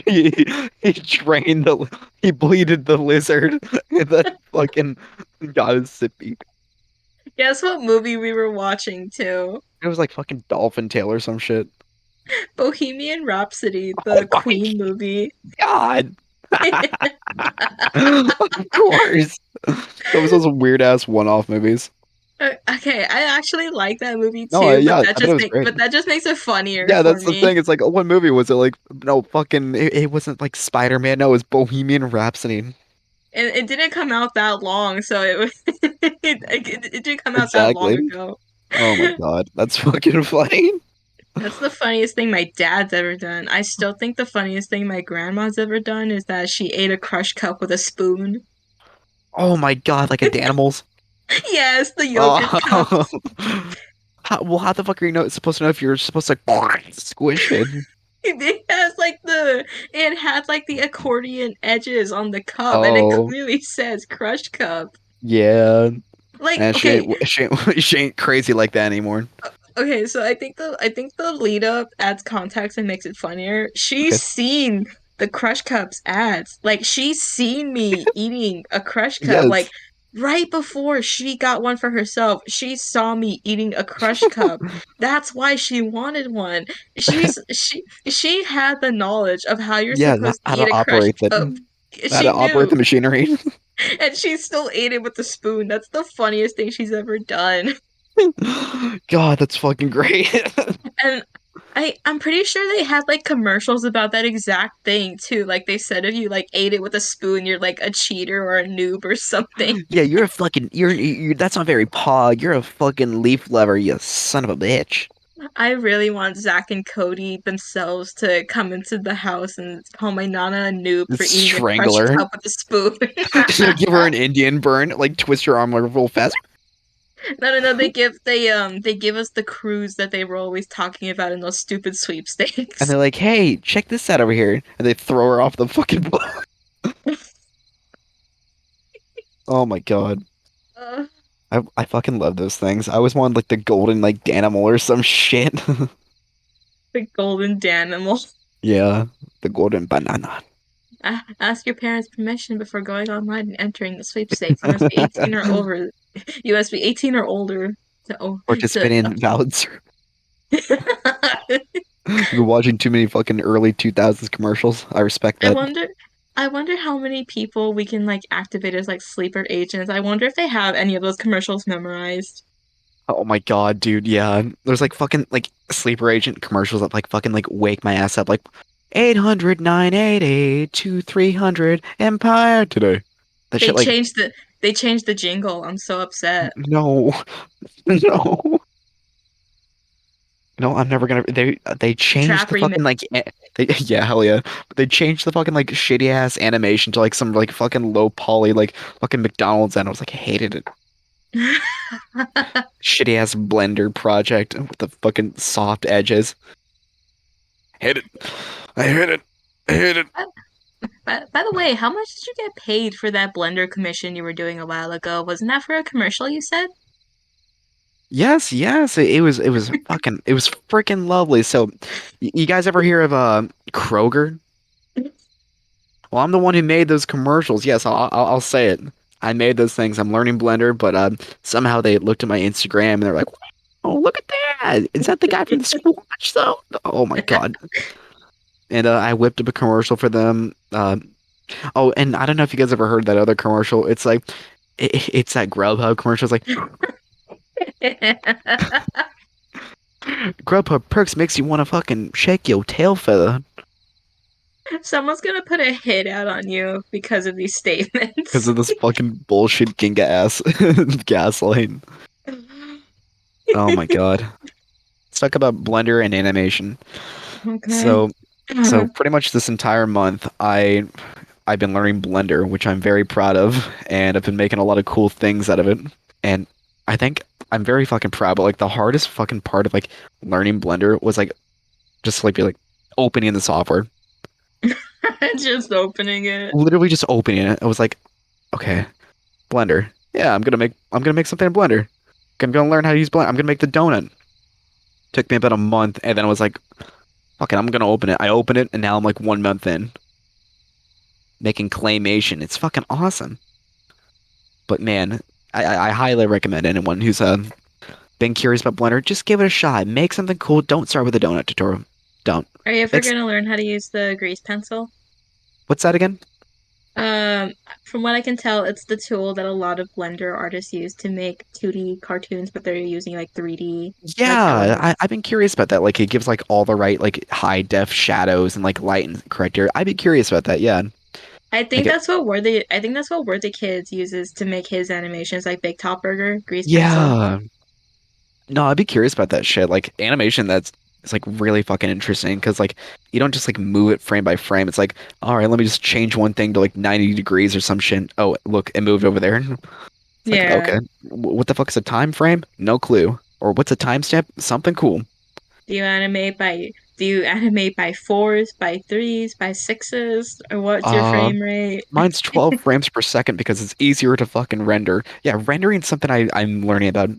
He, he drained he bleeded the lizard. And that fucking got his sippy. Guess what movie we were watching too? It was like fucking dolphin tail or some shit. Bohemian Rhapsody, Oh the my Queen movie. God. Of course. That was those weird ass one-off movies. Okay, I actually like that movie No, too, yeah, I thought it was great. but that just makes it funnier Yeah, for that's the me. thing. It's like, oh, what movie was it? Like, no, fucking, it wasn't like Spider-Man. No, it was Bohemian Rhapsody. And it didn't come out that long, so it was it didn't come out that long Exactly. ago. Oh my God, that's fucking funny. That's the funniest thing my dad's ever done. I still think the funniest thing my grandma's ever done is that she ate a crush cup with a spoon. Oh my God, like a Danimals. Yes, the yogurt Oh, cups. how the fuck are you supposed to know if you're supposed to squish it? It has like it had like the accordion edges on the cup, and it Oh, clearly says crush cup. yeah. Like, And okay, she ain't crazy like that anymore. okay, so I think the lead up adds context and makes it funnier. She's Okay. seen the Crush Cups ads. Like she's seen me eating a Crush Cup. Like Yes. right before she got one for herself, she saw me eating a Crush Cup. That's why she wanted one. She had the knowledge of how you're Yeah, supposed to how eat to a Crush operate Cup. how She to operate knew, the machinery. and she still ate it with the spoon. That's the funniest thing she's ever done. God, that's fucking great. And I'm pretty sure they had like commercials about that exact thing too. Like they said if you like ate it with a spoon, you're like a cheater or a noob or something. Yeah, you're a fucking you're that's not very pog. You're a fucking leaf lover, you son of a bitch. I really want Zach and Cody themselves to come into the house and call my nana a noob for eating a crushed Strangler. cup with a spoon. Give her an Indian burn, like twist her arm like real fast. No, no, no. They give us the cruise that they were always talking about in those stupid And sweepstakes. they're like, hey, check this out over here. And they throw her off the fucking boat. Oh my God. Uh, I fucking love those things. I always wanted like the golden like Danimal or some shit. the golden Danimal. Yeah, the golden banana. Ask your parents' permission before going online and entering the sweepstakes. You must be 18 or over. You must be 18 or older to Participate to. in valid. You've been watching too many fucking early 2000s commercials. I respect I that. wonder. I wonder how many people we can like activate as like sleeper agents. I wonder if they have any of those commercials memorized. Oh my God, dude. Yeah. There's like fucking like sleeper agent commercials that like fucking like wake my ass up like 800-988-2300 Empire today. That They shit like changed the they changed the jingle. I'm so upset. no. No. No, I'm never gonna they changed Trap the fucking remix. like they yeah, hell yeah. But they changed the fucking like shitty ass animation to like some like fucking low poly like fucking McDonald's and I was like I hated it. Shitty ass Blender project with the fucking soft edges. Hate it. I hate it. I hate it. By the way, how much did you get paid for that Blender commission you were doing a while ago? Wasn't that for a commercial you said? Yes, yes. It was fucking it was freaking lovely. So you guys ever hear of Kroger? Well, I'm the one who made those commercials. Yes, I'll say it. I made those things. I'm learning Blender, but somehow they looked at my Instagram and they're like, "Oh, look at that! Is that the guy from the Squatch Zone?" Oh my God! And I whipped up a commercial for them. Oh, and I don't know if you guys ever heard that other commercial. It's like it's that Grubhub commercial. It's like Grubhub perks makes you want to fucking shake your tail feather. Someone's gonna put a hit out on you because of these because statements. of this fucking bullshit Ginga ass gaslight. Oh my God. Let's talk about Blender and animation. Okay. So, so pretty much this entire month, I've been learning Blender, which I'm very proud of, and I've been making a lot of cool things out of it. And I think I'm very fucking proud, but like the hardest fucking part of like learning Blender was like just like be like opening the software. Just opening it. Literally just opening it. I was like, okay, Blender. Yeah, I'm gonna make something in Blender. I'm gonna learn how to use Blender. I'm gonna make the donut. Took me about a month, and then I was like, fuck it, I'm gonna open it. I opened it, and now I'm like 1 month in making claymation. It's fucking awesome. But man, I highly recommend anyone who's been curious about Blender, just give it a shot. Make something cool. Don't start with a donut tutorial. Don't. Are you ever It's gonna learn how to use the grease pencil? what's that again? Um, from what I can tell, it's the tool that a lot of Blender artists use to make 2D cartoons, but they're using like 3D like Yeah, elements. I've been curious about that. Like it gives like all the right like high def shadows and like light and correct area. I'd be curious about that. Yeah. Like it, I think that's what Word the Kids uses to make his animations like Big Top Burger, grease pencil. yeah. No, I'd be curious about that shit. Like animation that's it's like really fucking interesting because like you don't just like move it frame by frame. It's like, all right, let me just change one thing to like 90 degrees or some shit. Oh, look, it moved over there. It's like, Yeah. okay, what the fuck is a time frame? No clue. Or what's a timestamp? Something cool. Do you animate by fours, by threes, by sixes, or what's your Uh, frame rate? Mine's 12 frames per second because it's easier to fucking render. Yeah, rendering something I'm learning about.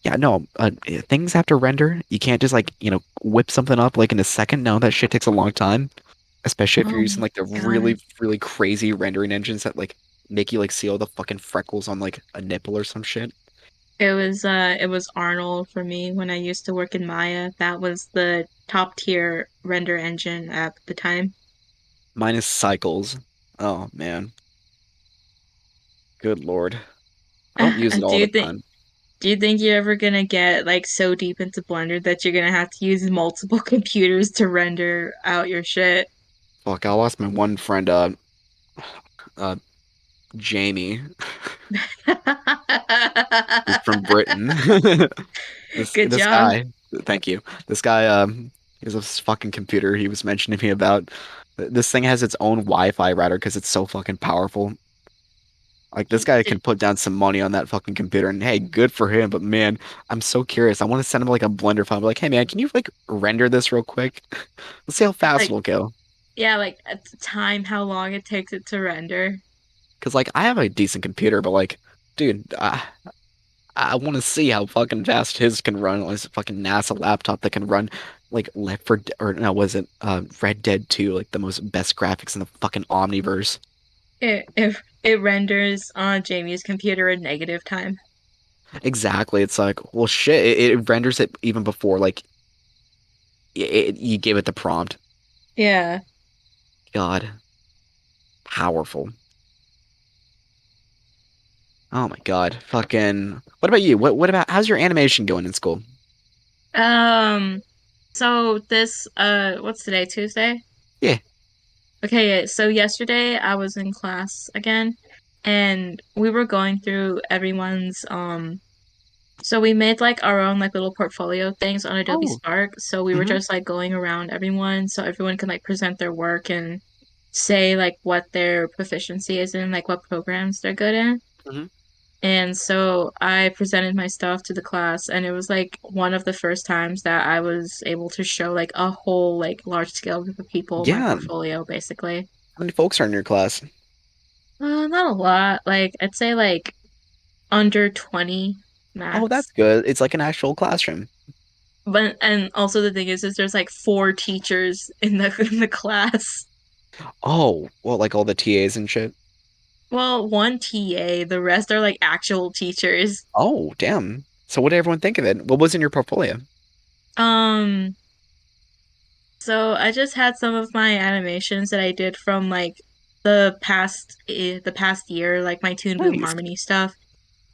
Yeah, no, things have to render. You can't just like, whip something up like in a second. No, that shit takes a long time, especially if you're Oh using my like the God. really, really crazy rendering engines that like make you like see all the fucking freckles on like a nipple or some shit. It was Arnold for me when I used to work in Maya. That was the top tier render engine at the time. Mine is cycles. Oh man, good lord. I don't use it Do all you the think time. do you think you're ever gonna get like so deep into Blender that you're gonna have to use multiple computers to render out your shit? Fuck, I lost my one friend, uh, Jamie. He's from Britain. This Good this job. guy, thank you. This guy, he has this fucking computer he was mentioning to me about. This thing has its own Wi-Fi router because it's so fucking powerful. Like this guy can Did, put down some money on that fucking computer, and hey, good for him. But man, I'm so curious. I want to send him like a Blender file. Be like, hey man, can you like render this real quick? Let's see how fast like it'll go. yeah, like at the time how long it takes it to render. Because like I have a decent computer, but like, dude, I want to see how fucking fast his can run on his fucking NASA laptop that can run like Left 4 Dead, or no, was it Red Dead 2, like the most best graphics in the fucking Omniverse. It renders on Jamie's computer in negative time. Exactly. It's like, well, shit, it renders it even before like you give it the prompt. Yeah. God, powerful. Oh my God, fucking. What about you? What about how's your animation going in school? Um, so this what's today? Tuesday? Yeah. Okay, yeah, so yesterday I was in class again and we were going through everyone's so we made like our own like little portfolio things on Adobe Oh. Spark. So we were Mm-hmm. just like going around everyone so everyone can like present their work and say like what their proficiency is in, like what programs they're good in. Mm-hmm. And so I presented my stuff to the class, and it was like one of the first times that I was able to show like a whole like large scale group of people my Yeah. How portfolio, basically. many folks are in your class? Not a lot. Like I'd say like under 20 Oh, max. that's good. It's like an actual classroom. But and also the thing is there's like four teachers in the in the class. Oh, well, like all the TAs and shit. Well, one TA, the rest are like actual teachers. Oh, damn. So what did everyone think of it? What was in your portfolio? Um, so I just had some of my animations that I did from like the past year, like my Toon Boom Nice. Harmony stuff.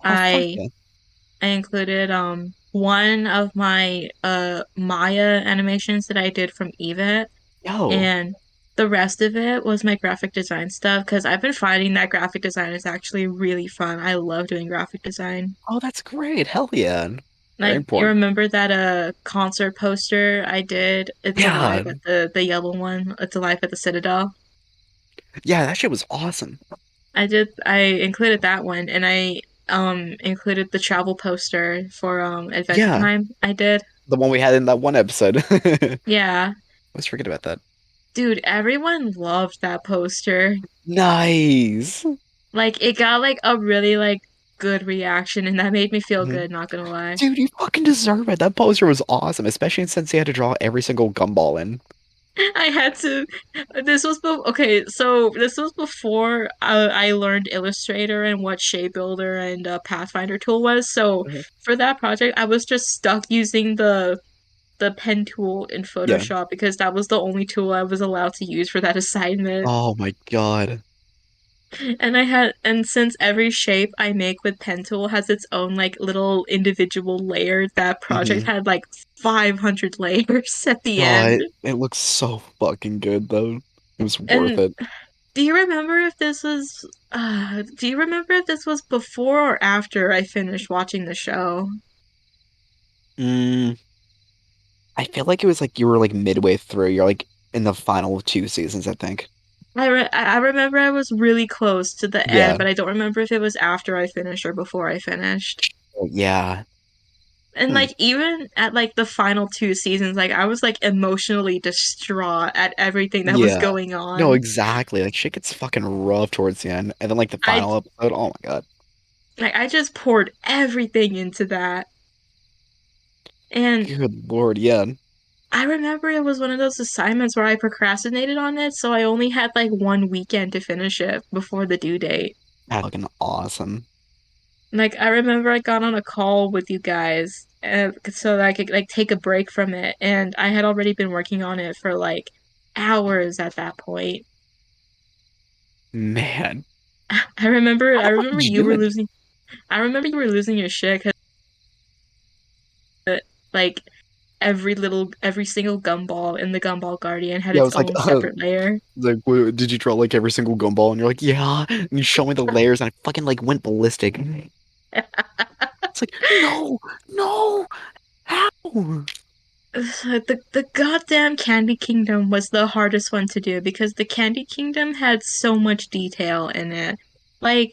Oh, fuck I yeah. I included one of my Maya animations that I did from Eva Yo, and the rest of it was my graphic design stuff because I've been finding that graphic design is actually really fun. I love doing graphic design. Oh, that's great. Hell yeah. Very Like you important. remember that concert poster I did? It's Yeah. Alive at the yellow one. It's Alive at the Citadel. Yeah, that shit was awesome. I included that one and I included the travel poster for Adventure Yeah. Time I did. The one we had in that one episode. I Yeah. always forget about that. Dude, everyone loved that poster. Nice. Like it got like a really like good reaction and that made me feel Mhm. good, not gonna lie. Dude, you fucking deserve it. That poster was awesome, especially since you had to draw every single gumball in. I had to okay, so this was before I learned Illustrator and what Shape Builder and Pathfinder tool was. So Mhm. for that project, I was just stuck using the pen tool in Yeah. Photoshop because that was the only tool I was allowed to use for that assignment. Oh my God. And since every shape I make with pen tool has its own like little individual layer, that project Hmm. had like 500 layers at the end. God, it looks so fucking good though. It was worth And it. do you remember if this was before or after I finished watching the show? Mm, I feel like it was like you were like midway through. You're like in the final two seasons, I think. I remember I was really close to the end, Yeah. but I don't remember if it was after I finished or before I finished. Oh, yeah. And Hmm. like even at like the final two seasons, like I was like emotionally distraught at everything that was Yeah. going No, on. exactly. Like shit gets fucking rough towards the end. And then like the I final episode, oh my God. I just poured everything into that. And Good Lord, yeah. I remember it was one of those assignments where I procrastinated on it, so I only had like one weekend to finish it before the due date. That's fucking awesome. Like I remember I got on a call with you guys so that I could like take a break from it, and I had already been working on it for like hours at that point. Man. I How the fuck remember did you you do were it? losing I remember you were losing your shit 'cause like every single gumball in the Gumball Guardian had Yeah, I its was like, own separate layer. did you draw like every single gumball? And you're like, yeah. And you show me the layers, and I fucking like went ballistic. It's like, no, no, how? The goddamn Candy Kingdom was the hardest one to do because the Candy Kingdom had so much detail in it. Like,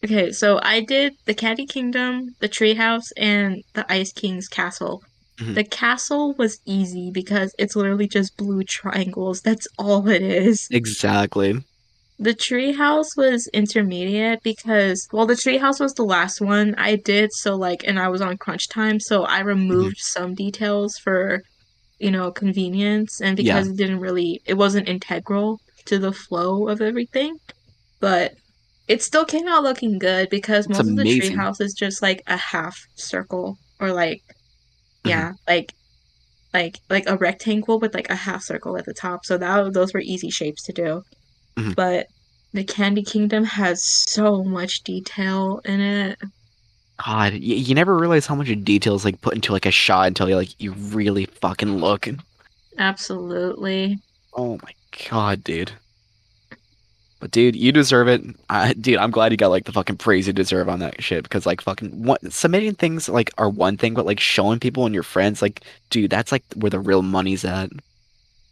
okay, so I did the Candy Kingdom, the treehouse, and the Ice King's castle. Mhm. The castle was easy because it's literally just blue triangles. That's all it is. Exactly. The treehouse was intermediate because, well, the treehouse was the last one I did, so like, and I was on crunch time, so I Mhm. removed some details for convenience and Yeah, because it wasn't integral to the flow of everything. But it still came out looking good because looks most of the amazing. treehouse is just like a half circle or like, Mhm. yeah, like a rectangle with like a half circle at the top. So those were easy shapes to do. Mhm. But the Candy Kingdom has so much detail in it. God, you never realize how much detail is like put into like a shot until you really fucking look. Absolutely. Oh my God, dude. But dude, you deserve it. Dude, I'm glad you got like the fucking praise you deserve on that shit because like fucking submitting things like are one thing, but like showing people and your friends like, dude, that's like where the real money's at.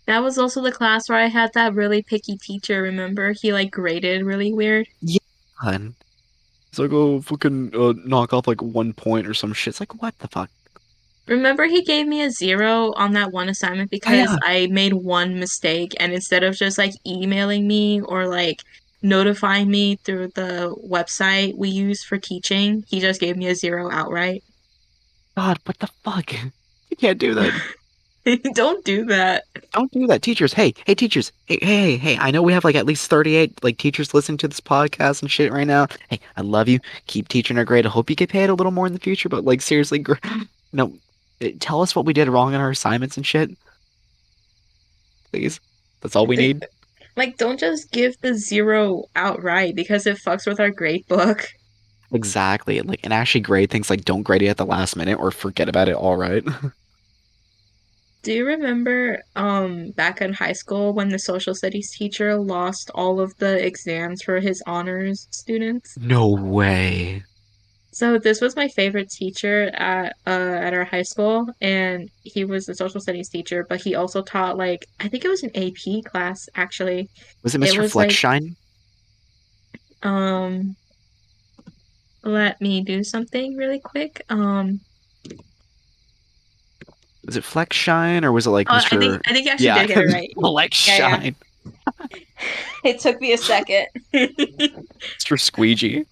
That was also the class where I had that really picky teacher, remember? He like graded really weird. Yeah. And it's like, oh, fucking knock off like 1 point or some shit. It's like, what the fuck? Remember he gave me a 0 on that one assignment Oh because yeah. I made one mistake and instead of just like emailing me or like notifying me through the website we use for teaching, he just gave me a 0 outright. God, what the fuck? You can't do that. Don't do that. Don't do that, teachers. Hey, teachers. Hey. I know we have like at least 38 like teachers listening to this podcast and shit right now. Hey, I love you. Keep teaching our grade. I hope you get paid a little more in the future. But like seriously, no, tell us what we did wrong in our assignments and shit, please. That's all we need. Like, don't just give the 0 outright because it fucks with our grade book. Exactly. And actually grade things like don't grade it at the last minute or forget about it. All right. Do you remember back in high school when the social studies teacher lost all of the exams for his honors students? No way. So this was my favorite teacher at our high school, and he was a social studies teacher, but he also taught like I think it was an AP class actually. Was it It Mr. was like Flexshine? um let me do something really quick. Was it Flexshine or was it like I think Mr. I think you actually Yeah, did get it right. Yeah, yeah. Flexshine. It took me a second. Mr. Squeegee.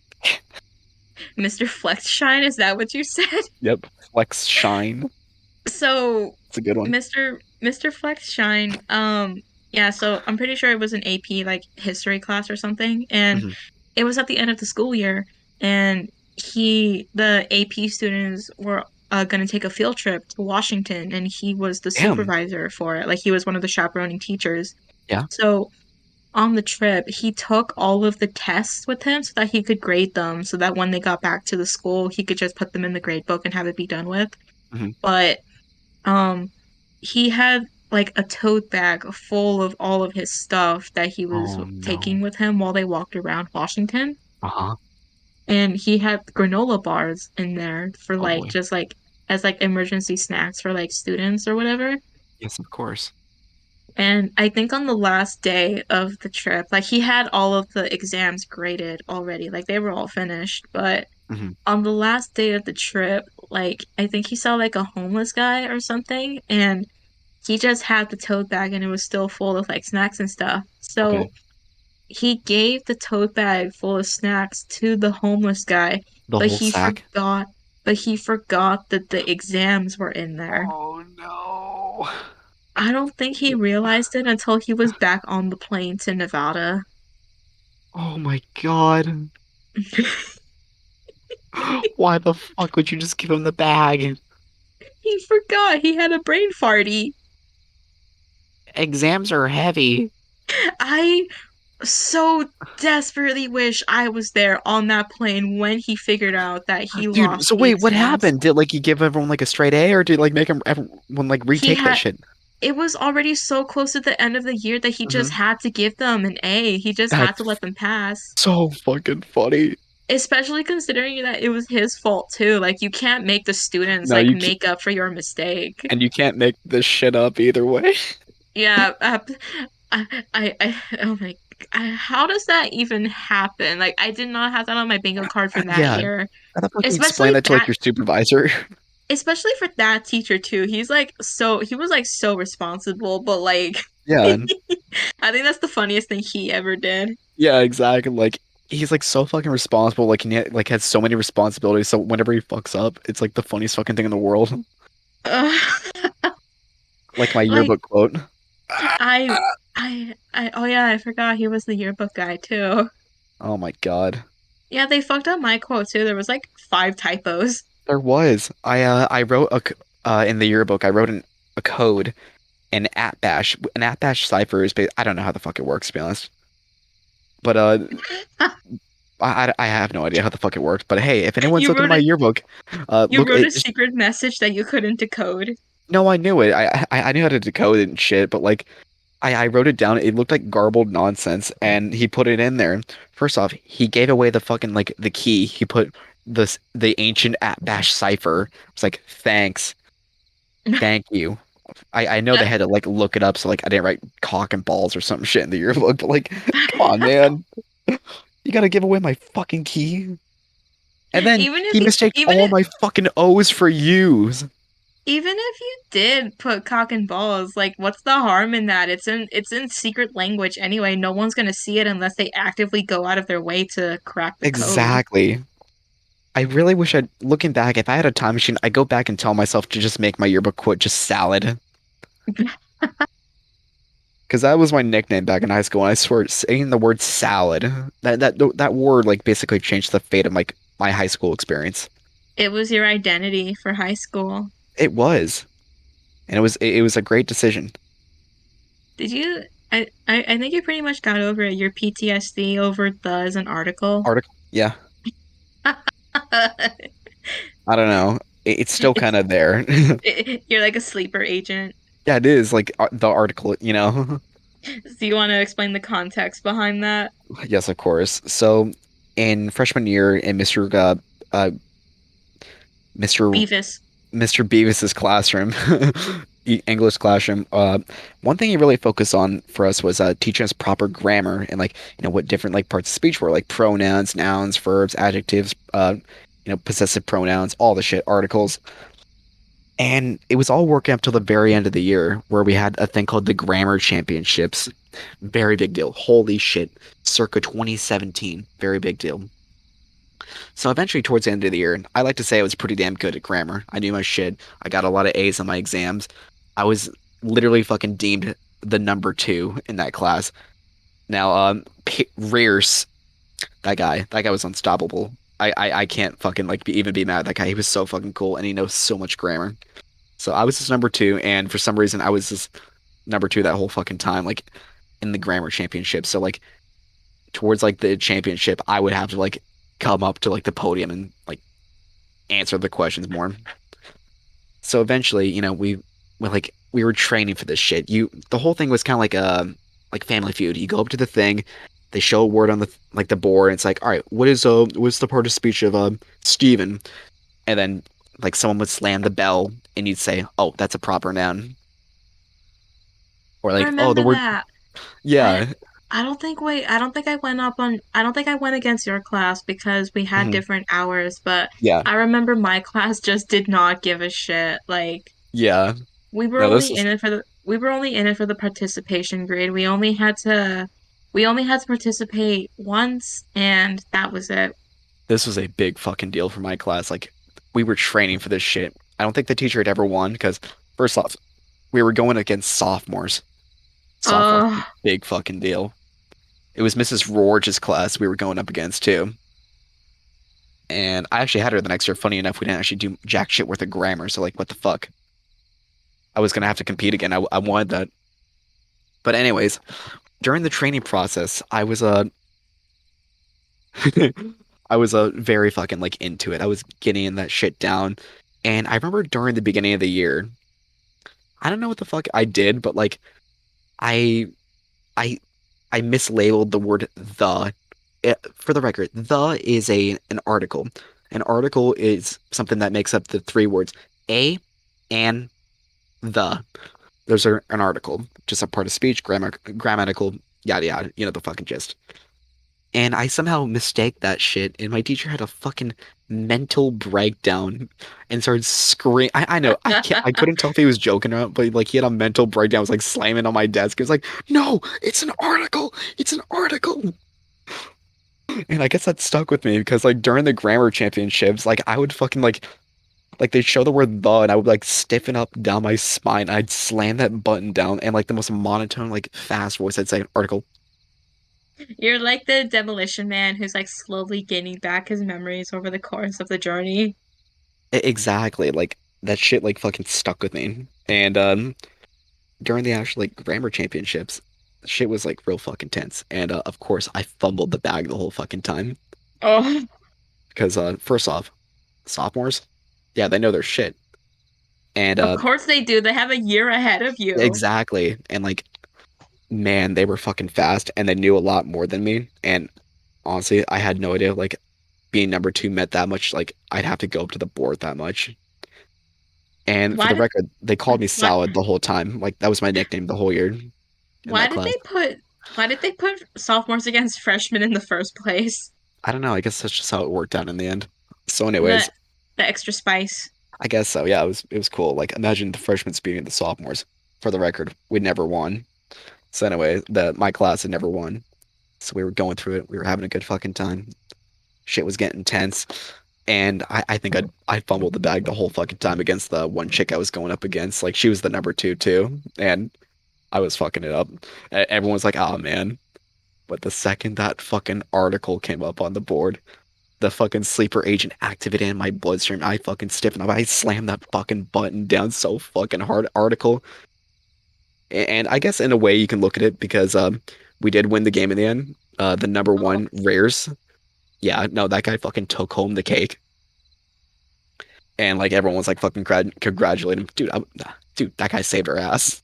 Mr. Flexshine, is that what you said? Yep. Flexshine. So, It's a good one. Mr. Flexshine, yeah, so I'm pretty sure it was an AP like history class or something, and Hmm. it was at the end of the school year, and the AP students were gonna take a field trip to Washington, and he was the Damn. supervisor for it. Like he was one of the chaperoning teachers. Yeah. So on the trip, he took all of the tests with him so that he could grade them, so that when they got back to the school, he could just put them in the grade book and have it be done with. Hmm. But um, he had like a tote bag full of all of his stuff that he was Oh no. taking with him while they walked around Washington. Uh-huh. And he had granola bars in there for Oh like boy. just like as like emergency snacks for like students or whatever. Yes, of course. And I think on the last day of the trip, like he had all of the exams graded already, like they were all finished. But Hmm. on the last day of the trip, like I think he saw like a homeless guy or something, and he just had the tote bag and it was still full of like snacks and stuff. Okay. So he gave the tote bag full of snacks to the homeless guy, The but whole he sack. forgot, that the exams were in there. Oh no. I don't think he realized it until he was back on the plane to Nevada. Oh my God. Why the fuck would you just give him the bag? He forgot he had a brain farty. Exams are heavy. I so desperately wish I was there on that plane when he figured out that he Dude, lost so the wait, what exams. happened? Did like you give everyone like a straight A or did like make everyone like He retake that had shit? It was already so close to the end of the year that he just Hmm. had to give them an A. He just had to That's let them pass. so fucking funny. Especially considering that it was his fault too. Like you can't make the students No, like you can't, make up for your mistake. and you can't make this shit up either way. Yeah, oh my, how does that even happen? Like I did not have that on my bingo card for that Yeah, year. gotta fucking explain Especially that to like that, your supervisor. especially for that teacher too. He was like so responsible, but like Yeah, I think that's the funniest thing he ever did. yeah, exactly. Like he's like so fucking responsible. Like and yet like has so many responsibilities. So whenever he fucks up, it's like the funniest fucking thing in the world. Uh, Like my like yearbook quote. I oh yeah, I forgot he was the yearbook guy too. Oh my God. Yeah, they fucked up my quote too. There was like five typos. There was. I wrote in the yearbook I wrote a code an at bash. An at bash cipher is I don't know how the fuck it works to be honest. But I have no idea how the fuck it works. But hey, if anyone's You looking at wrote my a yearbook, you look wrote a it just secret message that you couldn't decode. no, I knew it. I knew how to decode it and shit, but like I wrote it down. It looked like garbled nonsense, and he put it in there. First off, he gave away the fucking like the key. He put the ancient at bash cipher. It's like thank you. I know they had to like look it up, so like I didn't write cock and balls or some shit in the yearbook, but like, come on, man. You gotta give away my fucking key. And then Even if he you mistaked even all if my fucking O's for U's. even if you did put cock and balls, like what's the harm in that? It's in secret language anyway. No one's gonna see it unless they actively go out of their way to crack the code. Exactly. I really wish I'd, looking back, if I had a time machine, I'd go back and tell myself to just make my yearbook quote just salad. Because that was my nickname back in high school, and I swear, saying the word salad, that word like basically changed the fate of my high school experience. It was your identity for high school. It was, and it was a great decision. Did you? I think you pretty much got over it, your PTSD over the as an article. Article, yeah, I don't know. It's still It's kind of there. you're like a sleeper agent. Yeah, it is like the article, you know. Do you want to explain the context behind that? Yes, of course. So in freshman year in uh Mr. Beavis. Mr. Beavis's classroom, English classroom, one thing he really focused on for us was teaching us proper grammar and like what different like parts of speech were like pronouns, nouns, verbs, adjectives, possessive pronouns, all the shit, articles. And it was all working up till the very end of the year where we had a thing called the Grammar Championships. Very big deal. Holy shit. Circa 2017. Very big deal. So eventually, towards the end of the year, I like to say I was pretty damn good at grammar. I knew my shit. I got a lot of A's on my exams. I was literally fucking deemed the number two in that class. Now, Rears, that guy was unstoppable. I can't fucking like even be mad at that guy. He was so fucking cool, and he knows so much grammar. So I was just number two, and for some reason, I was just number two that whole fucking time, like in the grammar championship. So like towards like the championship, I would have to like come up to like the podium and like answer the questions more. So eventually, we were training for this shit. The whole thing was kind of like Family Feud. You go up to the thing, they show a word on the board, and it's like, all right, what's the part of speech of Steven? And then like someone would slam the bell, and you'd say, oh, that's a proper noun, or I like, oh, the remember word, that. I yeah, I don't think I don't think I went against your class because we had mhm, different hours, but yeah, I remember my class just did not give a shit. Like yeah. No, this is we were only in it for the participation grade. We only had to participate once and that was it. this was a big fucking deal for my class. Like, we were training for this shit. I don't think the teacher had ever won because, first off, we were going against sophomores. Sophomores, Uh, big fucking deal. It was Mrs. Rorge's class we were going up against too. And I actually had her the next year. Funny enough, we didn't actually do jack shit worth of grammar. So, like, what the fuck? I was gonna have to compete again. I wanted that. But anyways, during the training process, I was very fucking like into it. I was getting that shit down. And I remember during the beginning of the year, I don't know what the fuck I did, but like I I I mislabeled the word the. For the record, the is an article. An article is something that makes up the three words a and the. Those are an article, just a part of speech, grammatical, yada yada. You know the fucking gist. And I somehow mistake that shit, and my teacher had a fucking mental breakdown and started screaming. I know I couldn't tell if he was joking or not, but like he had a mental breakdown. Was like slamming on my desk. He was like, "No, it's an article. It's an article." And I guess that stuck with me because like during the grammar championships, like I would fucking like they'd show the word the, and I would like stiffen up down my spine. I'd slam that button down, and like the most monotone, like fast voice, I'd say article. you're like the demolition man who's like slowly gaining back his memories over the course of the journey. Exactly. Like that shit like fucking stuck with me. And during the actual like grammar championships, shit was like real fucking tense. And of course I fumbled the bag the whole fucking time. Oh, Because first off, sophomores, yeah, they know their shit. And of course they do. They have a year ahead of you. exactly. And like man, they were fucking fast and they knew a lot more than me. And honestly, I had no idea like being number two meant that much. Like I'd have to go up to the board that much. And for Why the did record, they called me why Salad the whole time. Like that was my nickname the whole year in why that did class. they put why did they put sophomores against freshmen in the first place? I don't know. I guess that's just how it worked out in the end. So, anyways, The the extra spice. I guess so. Yeah, it was cool. Like imagine the freshmen beating the sophomores. For the record, we never won. So anyway, the my class had never won. So we were going through it. We were having a good fucking time. Shit was getting tense. And I think I fumbled the bag the whole fucking time against the one chick I was going up against. Like she was the number two too. And I was fucking it up. Everyone was like, oh man. But the second that fucking article came up on the board, the fucking sleeper agent activated in my bloodstream. I fucking stiffened up. I slammed that fucking button down so fucking hard. Article, and I guess in a way you can look at it because we did win the game in the end. The number Oh, one rares. Yeah, no, that guy fucking took home the cake, and like everyone was like fucking congratulating him, dude. dude, that guy saved our ass.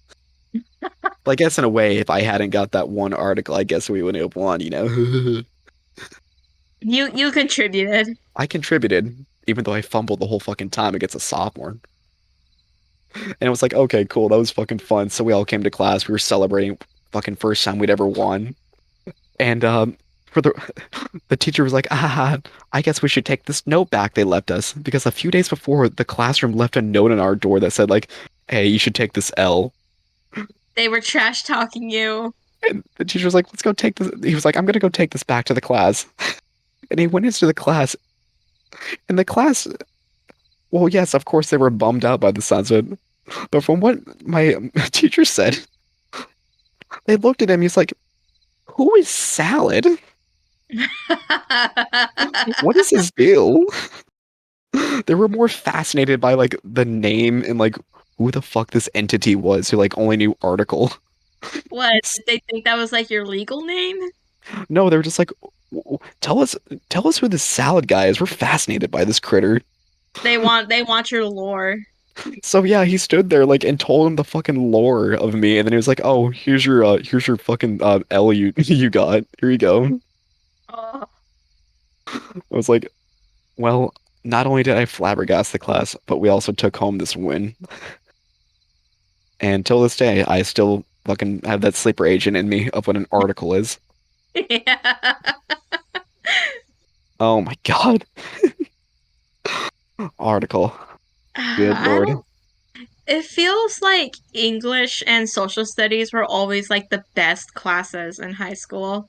Well, I guess in a way, if I hadn't got that one article, I guess we wouldn't have won, you know? You contributed. I contributed, even though I fumbled the whole fucking time against a sophomore. And it was like, okay, cool, that was fucking fun. So we all came to class. We were celebrating fucking first time we'd ever won. And for the teacher was like, I guess we should take this note back they left us because a few days before the classroom left a note on our door that said like, hey, you should take this L. They were trash talking you. And the teacher was like, let's go take this. He was like, I'm gonna go take this back to the class. And he went into the class, and the class, well, yes, of course they were bummed out by the sounds of it. But from what my teacher said, they looked at him. He's like, who is Salad? What is his deal? They were more fascinated by like the name and like who the fuck this entity was who like only knew article. What? Did they think that was like your legal name? No, they were just like, tell us, tell us who this salad guy is. We're fascinated by this critter. They want your lore. So yeah, he stood there like and told him the fucking lore of me, and then he was like, "Oh, here's your fucking L you you got. Here you go." Oh. I was like, "Well, not only did I flabbergast the class, but we also took home this win." And till this day, I still fucking have that sleeper agent in me of what an article is. Yeah. Oh my God, article. Good I Lord, don't It feels like English and social studies were always like the best classes in high school.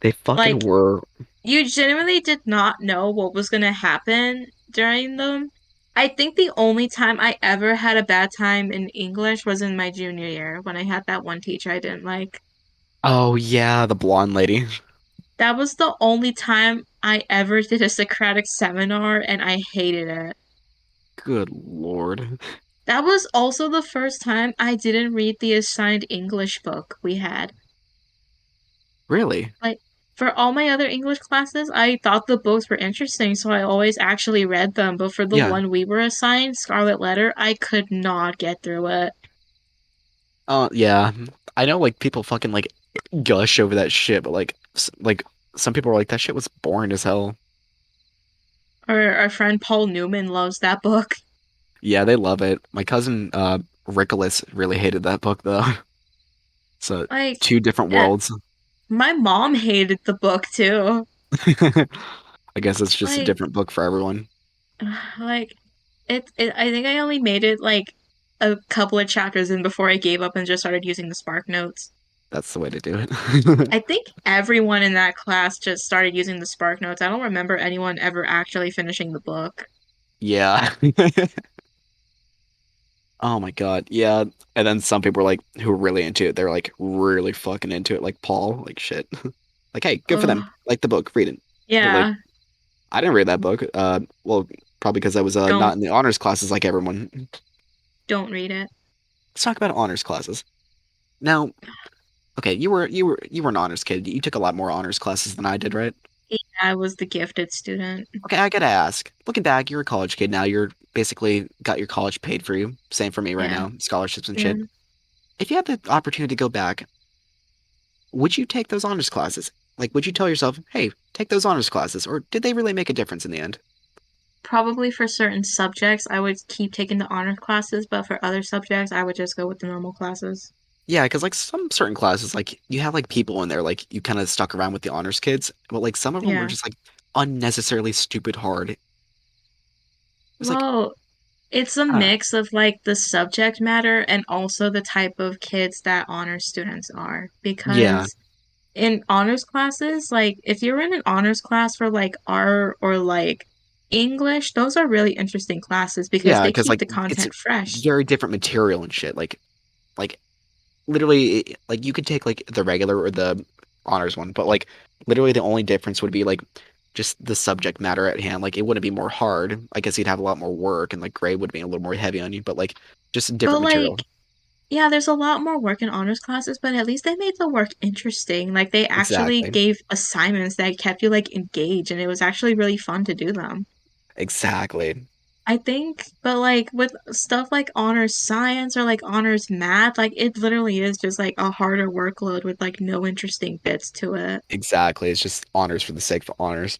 they fucking Like were. you genuinely did not know what was going to happen during them. I think the only time I ever had a bad time in English was in my junior year when I had that one teacher I didn't like. Oh yeah, the blonde lady. That was the only time I ever did a Socratic seminar and I hated it. Good Lord, That was also the first time I didn't read the assigned English book we had. really? Like, for all my other English classes, I thought the books were interesting, so I always actually read them. But for the Yeah. one we were assigned, Scarlet Letter, I could not get through it. Yeah. I know like people fucking like gush over that shit, but like like some people are like that shit was boring as hell. Our friend Paul Newman loves that book. Yeah, they love it. My cousin Richolas really hated that book though. So Like, two different eh, worlds. my mom hated the book too. I guess it's just a Like, different book for everyone. like I think I only made it like a couple of chapters in before I gave up and just started using the Spark Notes. That's the way to do it. I think everyone in that class just started using the Spark Notes. I don't remember anyone ever actually finishing the book. Yeah. Oh my God. Yeah. And then some people were like who were really into it, they're like really fucking into it, like Paul, like shit. Like, hey, good for them. Ugh. Like the book, read it. But like Yeah, I didn't read that book. Well, probably because I was not don't in the honors classes like everyone. don't read it. Let's talk about honors classes. Now, okay, you were an honors kid. You took a lot more honors classes than I did, right? Yeah, I was the gifted student. Okay, I gotta ask. Looking back, you're a college kid now. You're basically got your college paid for you. Same for me right Yeah, now, scholarships and yeah. shit. If you had the opportunity to go back, would you take those honors classes? Like, would you tell yourself, "Hey, take those honors classes," or did they really make a difference in the end? Probably for certain subjects, I would keep taking the honor classes, but for other subjects, I would just go with the normal classes. Yeah, because like some certain classes, like you have like people in there, like you kind of stuck around with the honors kids, but like some of them were Yeah. just like unnecessarily stupid hard. It was like, Well, it's a ah, mix of like the subject matter and also the type of kids that honor students are. yeah, Because in honors classes, like if you're in an honors class for like art or like English, those are really interesting classes because yeah, they because keep like the it's content fresh. very different material and shit. Like literally, like you could take like the regular or the honors one, but like literally the only difference would be like just the subject matter at hand. Like it wouldn't be more hard. I guess you'd have a lot more work, and like grade would be a little more heavy on you, but like just But different material. like, yeah, there's a lot more work in honors classes, but at least they made the work interesting. Like they actually Exactly. gave assignments that kept you like engaged and it was actually really fun to do them. Exactly. I think, but like with stuff like honors science or like honors math, like it literally is just like a harder workload with like no interesting bits to it. Exactly. It's just honors for the sake of honors.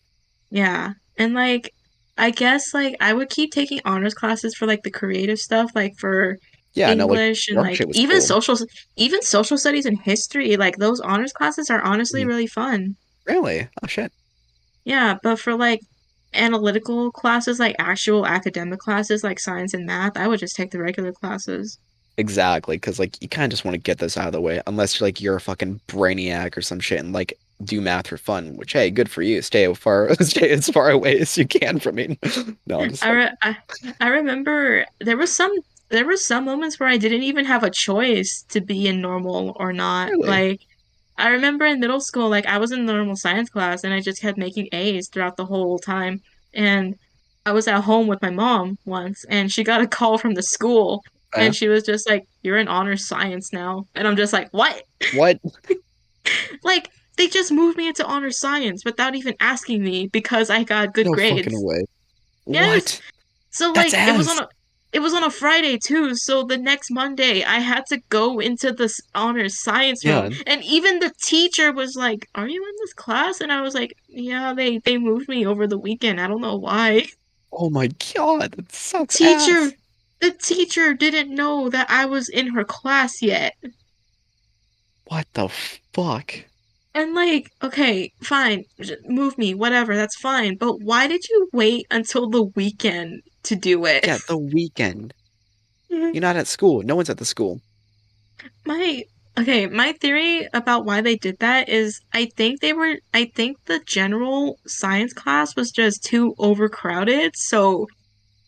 Yeah. And like I guess like I would keep taking honors classes for like the creative stuff, like for Yeah, no, like English the and art like shit was cool. even social studies and history, like those honors classes are honestly Mhm. really fun. Really? Oh shit. Yeah, but for like analytical classes, like actual academic classes like science and math, I would just take the regular classes. Exactly, because like you kind of just want to get this out of the way, unless you're a fucking brainiac or some shit and like do math for fun. Which hey, good for you. Stay as far away as you can from me. No, I'm just I, fucking re I remember there was some moments where I didn't even have a choice to be in normal or not. really. Like I remember in middle school, like I was in the normal science class and I just kept making A's throughout the whole time. And I was at home with my mom once and she got a call from the school Eh? and she was just like, "You're in honors science now." And I'm just like, "What?" What? Like they just moved me into honors science without even asking me because I got good No fucking grades. way. Yes. What? So That's like ass. it was on a Friday too, so the next Monday I had to go into this honors science room Yeah. and even the teacher was like, "Are you in this class?" And I was like, "Yeah, they moved me over the weekend. I don't know why." Oh my God, that The sucks teacher ass. the teacher didn't know that I was in her class yet. What the fuck? And like, okay, fine, move me, whatever, that's fine. But why did you wait until the weekend to do it? Yeah, the weekend. You're not at school. No one's at the school. My my theory about why they did that is I think the general science class was just too overcrowded, so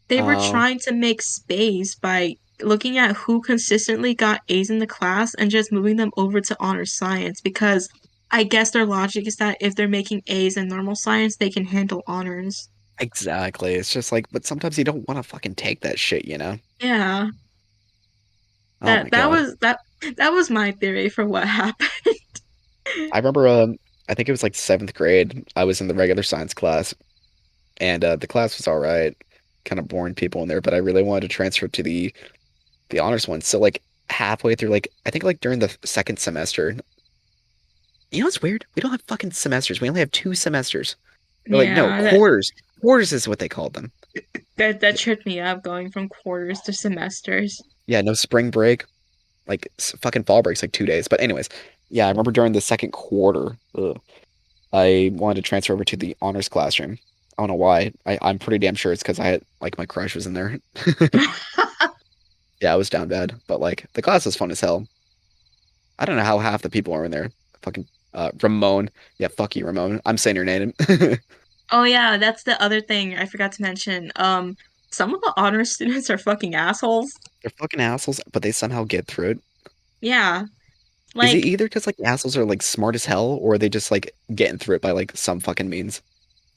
they were Oh, trying to make space by looking at who consistently got A's in the class and just moving them over to honor science because I guess their logic is that if they're making A's in normal science, they can handle honors. exactly. It's just like, but sometimes you don't want to fucking take that shit, you know? Yeah, Oh my that God. was that was my theory for what happened. I remember, I think it was like seventh grade. I was in the regular science class, and the class was all right, kind of boring people in there, but I really wanted to transfer to the honors one. So like halfway through, like I think like during the second semester, you know what's weird? We don't have fucking semesters. We only have 2 semesters. Or like no Yeah, quarters. Quarters is what they called them. that tripped me up going from quarters to semesters. Yeah, no spring break. Like fucking fall breaks like 2 days. But anyways, yeah, I remember during the second quarter, I wanted to transfer over to the honors classroom. I don't know why. I'm pretty damn sure it's because I had like my crush was in there. Yeah, I was down bad, but like the class was fun as hell. I don't know how half the people are in there. Fucking Ramon. Yeah, fuck you, Ramon. I'm saying your name. They're Oh yeah, that's the other thing I forgot to mention. Some of the honor students are fucking assholes. fucking assholes, but they somehow get through it. Yeah, Is it like either because like assholes are like smart as hell, or are they just like getting through it by like some fucking means?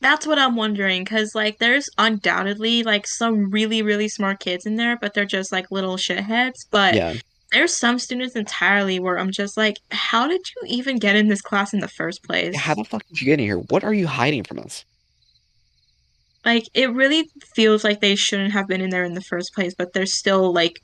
that's what I'm wondering, because like there's undoubtedly like some really, really smart kids in there, but they're just like little shitheads. But Yeah. there's some students entirely where I'm just like, how did you even get in this class in the first Yeah, how place? the fuck did you get in here? What are you hiding from us? Like it really feels like they shouldn't have been in there in the first place, but they're still like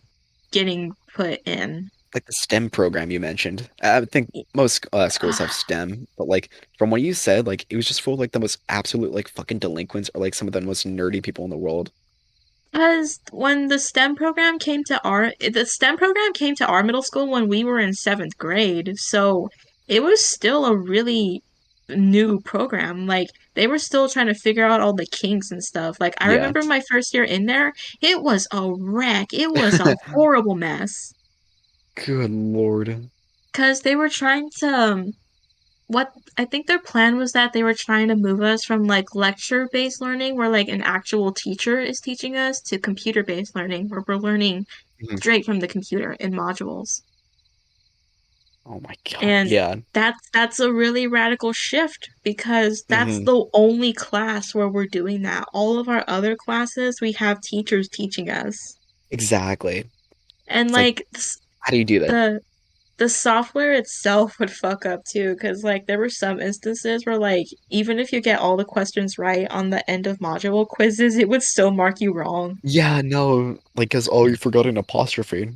getting put in. Like the STEM program you mentioned. I think most schools have STEM, but like from what you said, like it was just full of like the most absolute like fucking delinquents or like some of the most nerdy people in the world. Because when the STEM program came to our middle school when we were in seventh grade, so it was still a really new program. Like they were still trying to figure out all the kinks and stuff. Like I Yeah. remember my first year in there, it was a wreck. It was a horrible mess. Good Lord. Because they were trying to what I think their plan was that they were trying to move us from like lecture-based learning where like an actual teacher is teaching us to computer-based learning where we're learning Mhm. straight from the computer in modules. Oh my God. And Yeah. that's a really radical shift because that's Hmm. the only class where we're doing that. All of our other classes, we have teachers teaching us. Exactly. And It's like, like how do you do that? the the software itself would fuck up too, because like there were some instances where like even if you get all the questions right on the end of module quizzes, it would still mark you wrong. Yeah, no, like, cause oh, you forgot an apostrophe.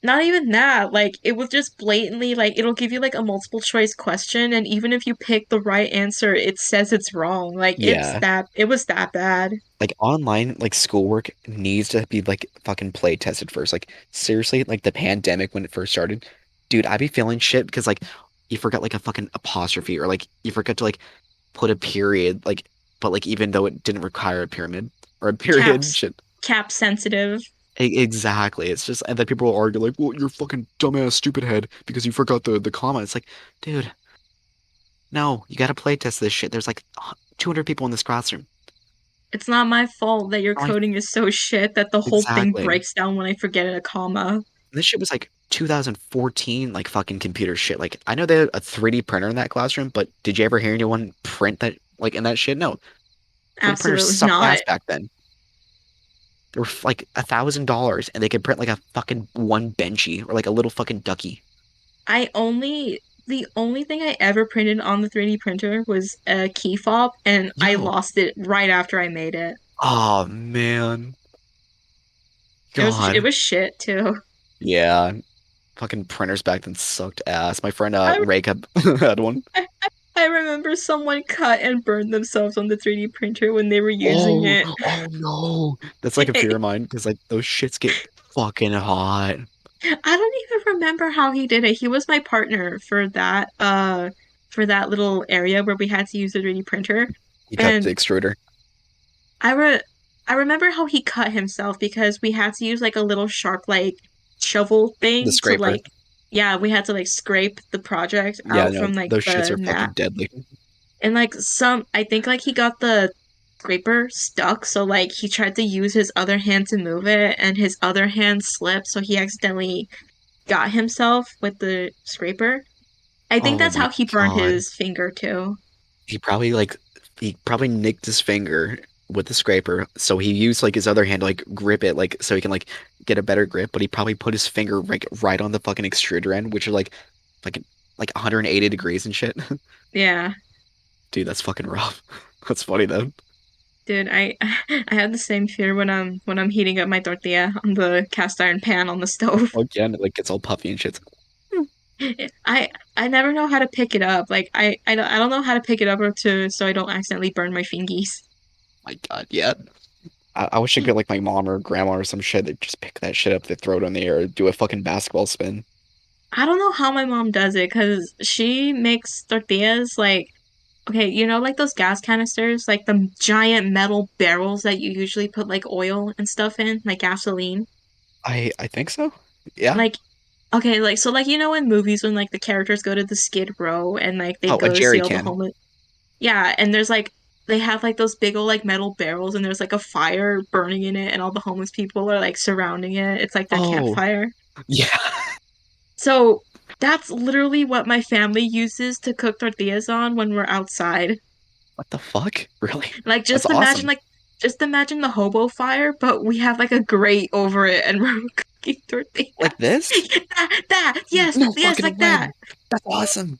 Not even that, like it would just blatantly like it'll give you like a multiple choice question, and even if you pick the right answer, it says it's wrong. Like Yeah, it was that bad. like online, like schoolwork needs to be like fucking play tested first. Like seriously, like the pandemic when it first started, dude, I'd be feeling shit because like you forgot like a fucking apostrophe or like you forgot to like put a period, like, but like even though it didn't require a pyramid or a period, Caps shit. cap sensitive. Exactly. It's just, and then people will argue like, "Well, you're fucking dumbass, stupid head because you forgot the comma." It's like, dude, no, you gotta play test this shit. There's like 200 people in this classroom. It's not my fault that your Like, coding is so shit that the whole thing exactly. breaks down when I forget a comma. This shit was like 2014, like fucking computer shit. Like, I know they had a 3D printer in that classroom, but did you ever hear anyone print that, like, in that shit? No. 3D printers Absolutely sucked not. ass back then. They were like $1,000 and they could print like a fucking one benchy or like a little fucking ducky. I only the only thing I ever printed on the 3D printer was a key fob, and I Yo. lost it right after I made it. Oh man. It God. was shit too. Yeah. Fucking printers back then sucked ass. My friend I Ray had had one. I remember someone cut and burned themselves on the 3D printer when they were using Oh, it. oh no. That's like a fear of mine because like those shits get fucking hot. I don't even remember how he did it. He was my partner for that little area where we had to use the 3D printer. He cut And the extruder, I re I remember how he cut himself because we had to use like a little sharp like shovel the thing to scraper. like yeah, we had to like scrape the project Yeah, out no, from like those shits the are mat. fucking deadly. And like some I think like he got the scraper stuck, so like he tried to use his other hand to move it and his other hand slipped, so he accidentally got himself with the scraper. I think Oh that's my how he burned God. his finger too. He probably like he probably nicked his finger with the scraper, so he used like his other hand to like grip it like so he can like get a better grip, but he probably put his finger like right on the fucking extruder end, which is like 180 degrees and shit. Yeah. Dude, that's fucking rough. That's funny though. Dude, I had the same fear when I'm heating up my tortilla on the cast iron pan on the stove. Again, it like gets all puffy and shit. Oh I I never know how to pick it up. Like I don't know how to pick it up or to so I don't accidentally burn my fingies. my God, yeah. I wish I could like my mom or grandma or some shit that just pick that shit up, they throw it in the air, do a fucking basketball spin. I don't know how my mom does it because she makes tortillas like okay, you know like those gas canisters, like the giant metal barrels that you usually put like oil and stuff in, like gasoline. I think so. Yeah. Like okay, like so like you know in movies when like the characters go to the Skid Row and like they Oh, a go to see jerry all the can. homeless. Yeah, and there's like they have like those big old like metal barrels and there's like a fire burning in it and all the homeless people are like surrounding it. It's like their Oh, campfire. yeah. So that's literally what my family uses to cook tortillas on when we're outside. What the fuck? Really? Like That's awesome. just imagine the hobo fire, but we have like a grate over it and we're cooking Like tortillas. this? Yes, No yes, fucking like way. that. That's awesome.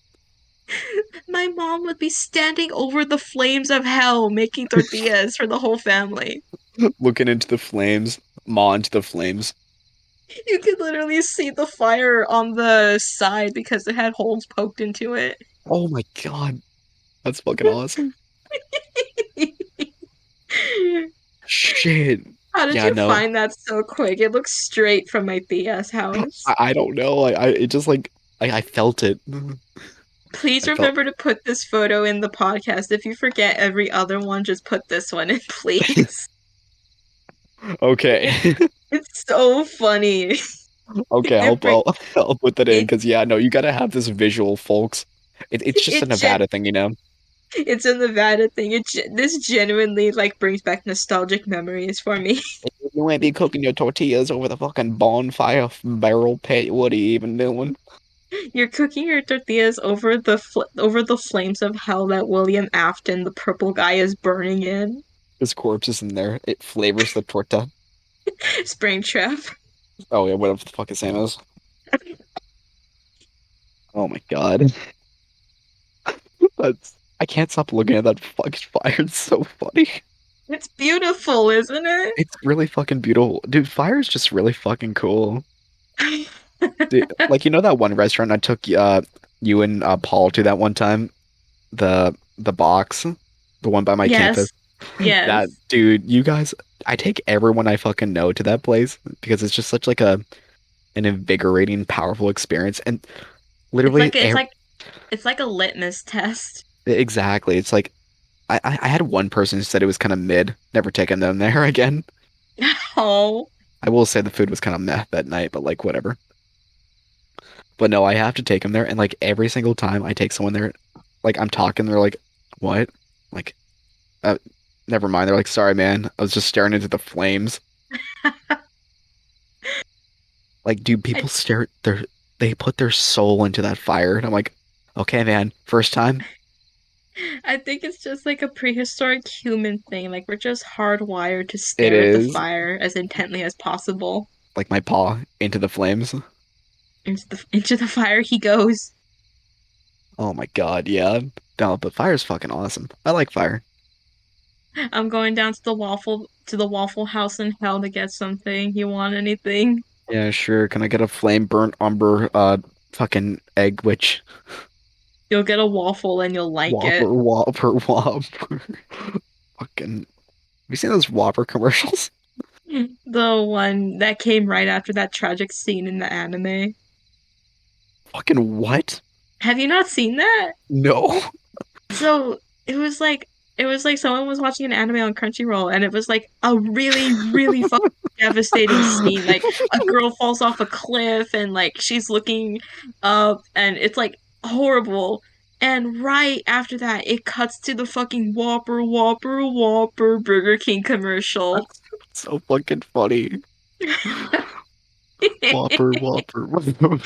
My mom would be standing over the flames of hell making tortillas for the whole family. Looking into the flames, maw into the flames. You could literally see the fire on the side because it had holes poked into it. Oh my God. That's fucking awesome. Shit. How did Yeah, you no. find that so quick? It looks straight from my tia's house. I don't know. I it just like I felt it. Please I felt remember to put this photo in the podcast. If you forget every other one, just put this one in, please. okay. It it's so funny. Okay, It bring I'll put that in it because yeah, no, you gotta have this visual, folks. It's just a it gen Nevada thing, you know. it's a Nevada thing. This genuinely like brings back nostalgic memories for me. You ain't be cooking your tortillas over the fucking bonfire barrel pit. What are you even doing? You're cooking your tortillas over over the flames of hell that William Afton, the purple guy, is burning in. His corpse is in there. It flavors the torta. Springtrap. Oh yeah, whatever the fuck his name is. Oh my God. That's I can't stop looking at that fucking fire. It's so funny. It's beautiful, isn't it? It's really fucking beautiful. Dude, fire is just really fucking cool. Dude, like you know that one restaurant I took you and Paul to that one time? The box, the one by my campus. Yes. Yes. That dude, you guys, I take everyone I fucking know to that place because it's just such like a an invigorating, powerful experience. And It's literally, like it's like a litmus test. exactly. It's like I had one person who said it was kind of mid. Never taking them there again. Oh, I will say the food was kind of meh that night, but like whatever. But no, I have to take them there, and like every single time I take someone there, like I'm talking, they're like, "What?" Like, uh, never mind. They're like, "Sorry, man. I was just staring into the flames." Like, do I people stare they put their soul into that fire, and I'm like, "Okay, man. First time, I think it's just like a prehistoric human thing. Like we're just hardwired to it stare at the is." fire as intently as possible. Like my paw into the flames. Into the fire he goes. Oh my God, yeah. No, but fire's fucking awesome. I like fire. I'm going down to the Waffle House in hell to get something. You want anything? Yeah, sure. Can I get a flame burnt umber fucking egg witch You'll get a waffle and you'll like it. Whopper Whopper Whopper? Fucking have you seen those Whopper commercials? The one that came right after that tragic scene in the anime. Fucking what? Have you not seen that? No. So it was like someone was watching an anime on Crunchyroll and it was like a really, really fucking devastating scene. Like a girl falls off a cliff and like she's looking up and it's like horrible. And right after that, it cuts to the fucking Whopper, Whopper, Whopper Burger King commercial. That's so fucking funny. Whopper Whopper.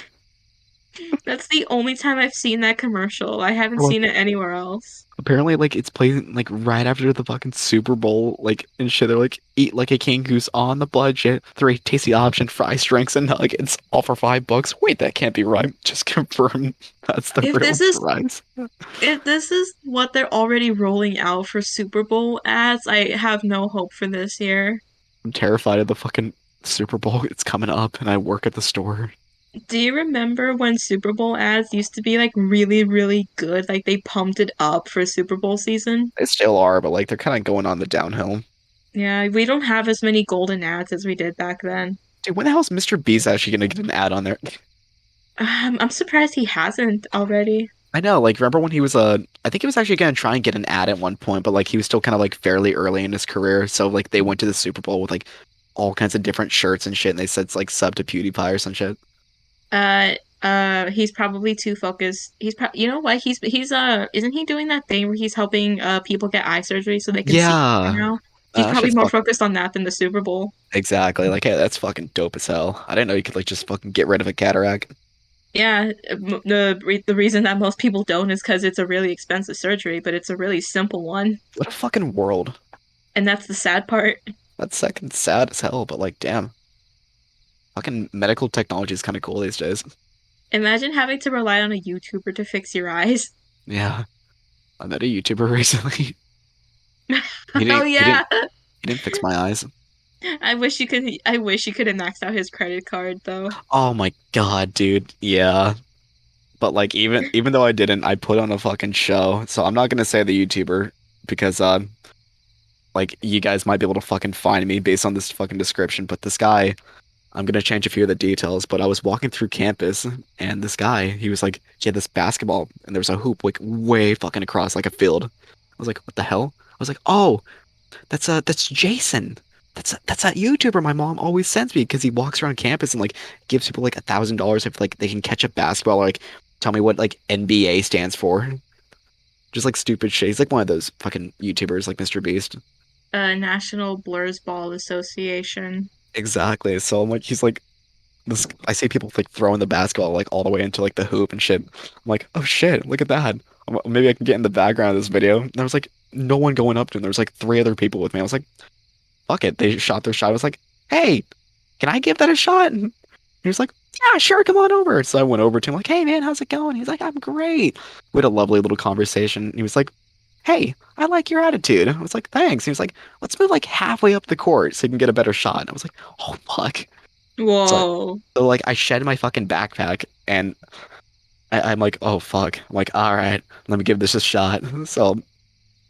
That's the only time I've seen that commercial. I haven't Like, seen it anywhere else. apparently, like it's playing like right after the fucking Super Bowl, like and shit. They're like, eat like a king who's on the budget. Three tasty option: fries, drinks, and nuggets, all for $5. Wait, that can't be right. Just confirm that's the If real this is price. if this is what they're already rolling out for Super Bowl ads, I have no hope for this year. I'm terrified of the fucking Super Bowl. It's coming up, and I work at the store. Do you remember when Super Bowl ads used to be like really, really good? Like they pumped it up for Super Bowl season? They still are, but like they're kind of going on the downhill. Yeah, we don't have as many golden ads as we did back then. Dude, when the hell is Mr. Beast actually gonna get an ad on there? I'm surprised he hasn't already. I know, like, remember when he was I think he was actually gonna try and get an ad at one point, but like he was still kind of like fairly early in his career. So like they went to the Super Bowl with like all kinds of different shirts and shit, and they said it's like sub to PewDiePie or some shit. He's probably too focused. You know what? Isn't he doing that thing where he's helping people get eye surgery so they can see better Yeah, now? He's that probably shit's more fucking focused on that than the Super Bowl. exactly like, hey, that's fucking dope as hell. I didn't know you could like just fucking get rid of a cataract. Yeah, the reason that most people don't is because it's a really expensive surgery, but it's a really simple one, What a fucking world. and that's the sad part. That's second sad as hell, but like, damn, fucking medical technology is kind of cool these days. Imagine having to rely on a YouTuber to fix your eyes. Yeah, I met a YouTuber recently. He Oh didn't, he yeah, didn't, he didn't fix my eyes. I wish you could. I wish you could have maxed out his credit card though. Oh my God, dude. Yeah. But like even though I didn't, I put on a fucking show. So I'm not gonna say the YouTuber because like you guys might be able to fucking find me based on this fucking description, but this guy, I'm gonna change a few of the details, but I was walking through campus and this guy, he was like, he had this basketball and there was a hoop like way fucking across like a field. I was like, what the hell? I was like, oh, that's Jason. That's that YouTuber my mom always sends me because he walks around campus and like gives people like $1,000 if like they can catch a basketball or like tell me what like NBA stands for. Just like stupid shit. He's like one of those fucking YouTubers like Mr. Beast. National Blurs Ball Association. Exactly. So I'm like he's like this I see people like throwing the basketball like all the way into like the hoop and shit. I'm like, oh shit, look at that. Maybe I can get in the background of this video. And there was like no one going up to him. There was like three other people with me. I was like, fuck it. They shot their shot. I was like, hey, can I give that a shot? And he was like, yeah, sure, come on over. So I went over to him like, hey man, how's it going? He's like, I'm great. We had a lovely little conversation. He was like, hey, I like your attitude. I was like, thanks. He was like, let's move like halfway up the court so you can get a better shot. And I was like, oh fuck. So, Whoa. so like I shed my fucking backpack and I'm like, oh fuck. I'm like, all right, let me give this a shot. So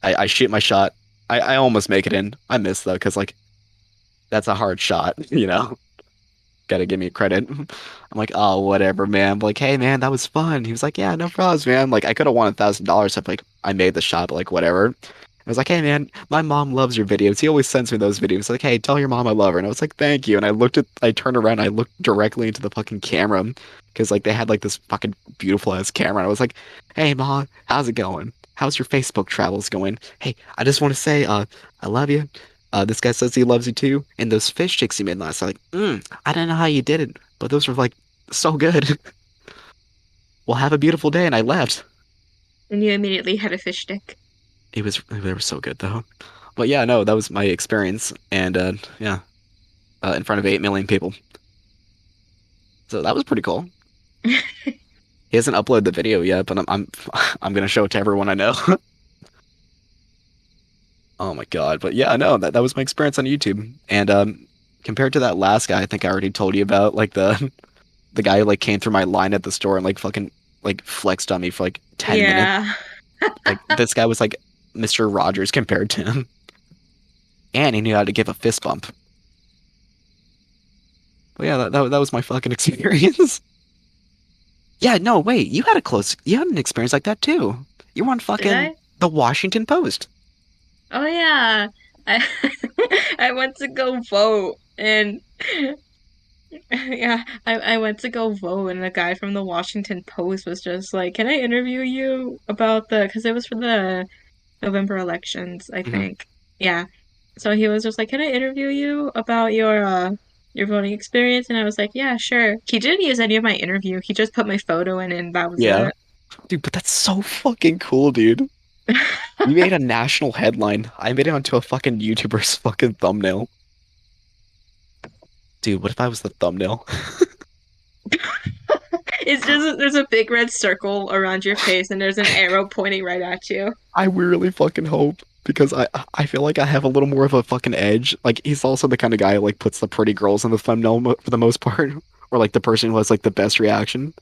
I shoot my shot. I almost make it in. I miss though, because like that's a hard shot, you know. Gotta give me credit. I'm like, oh, whatever, man. I'm like, hey, man, that was fun. He was like, yeah, no problems, man. Like, I could have won $1,000 if like I made the shot, but like, whatever. I was like, hey, man, my mom loves your videos. He always sends me those videos. Like, hey, tell your mom I love her. And I was like, thank you. And I turned around, I looked directly into the fucking camera because like they had like this fucking beautiful ass camera. And I was like, hey, mom, how's it going? How's your Facebook travels going? Hey, I just want to say, I love you. This guy says he loves you too. And those fish sticks you made last night, like, I don't know how you did it, but those were like so good. Well, have a beautiful day. And I left. And you immediately had a fish stick. They were so good though. But yeah, no, that was my experience. And yeah, in front of 8 million people. So that was pretty cool. He hasn't uploaded the video yet, but I'm gonna show it to everyone I know. Oh my God. But yeah, no, that was my experience on YouTube. And compared to that last guy, I think I already told you about, like the guy who like came through my line at the store and like fucking like flexed on me for like 10 minutes. Yeah. Like this guy was like Mr. Rogers compared to him. And he knew how to give a fist bump. But yeah, that was my fucking experience. Yeah, no, wait, you had an experience like that too. You were on Did fucking I? the Washington Post. Oh yeah. I I went to go vote and yeah, I went to go vote and the guy from the Washington Post was just like, "Can I interview you about the?" Because it was for the November elections, I Mhm. think. Yeah. So he was just like, "Can I interview you about your voting experience?" And I was like, "Yeah, sure." He didn't use any of my interview. He just put my photo in and that was Yeah. it. Dude, but that's so fucking cool, dude. You made a national headline. I made it onto a fucking YouTuber's fucking thumbnail. Dude, what if I was the thumbnail? It's just there's a big red circle around your face and there's an arrow pointing right at you. I really fucking hope because I feel like I have a little more of a fucking edge. Like he's also the kind of guy who like puts the pretty girls in the thumbnail for the most part, or like the person who has like the best reaction.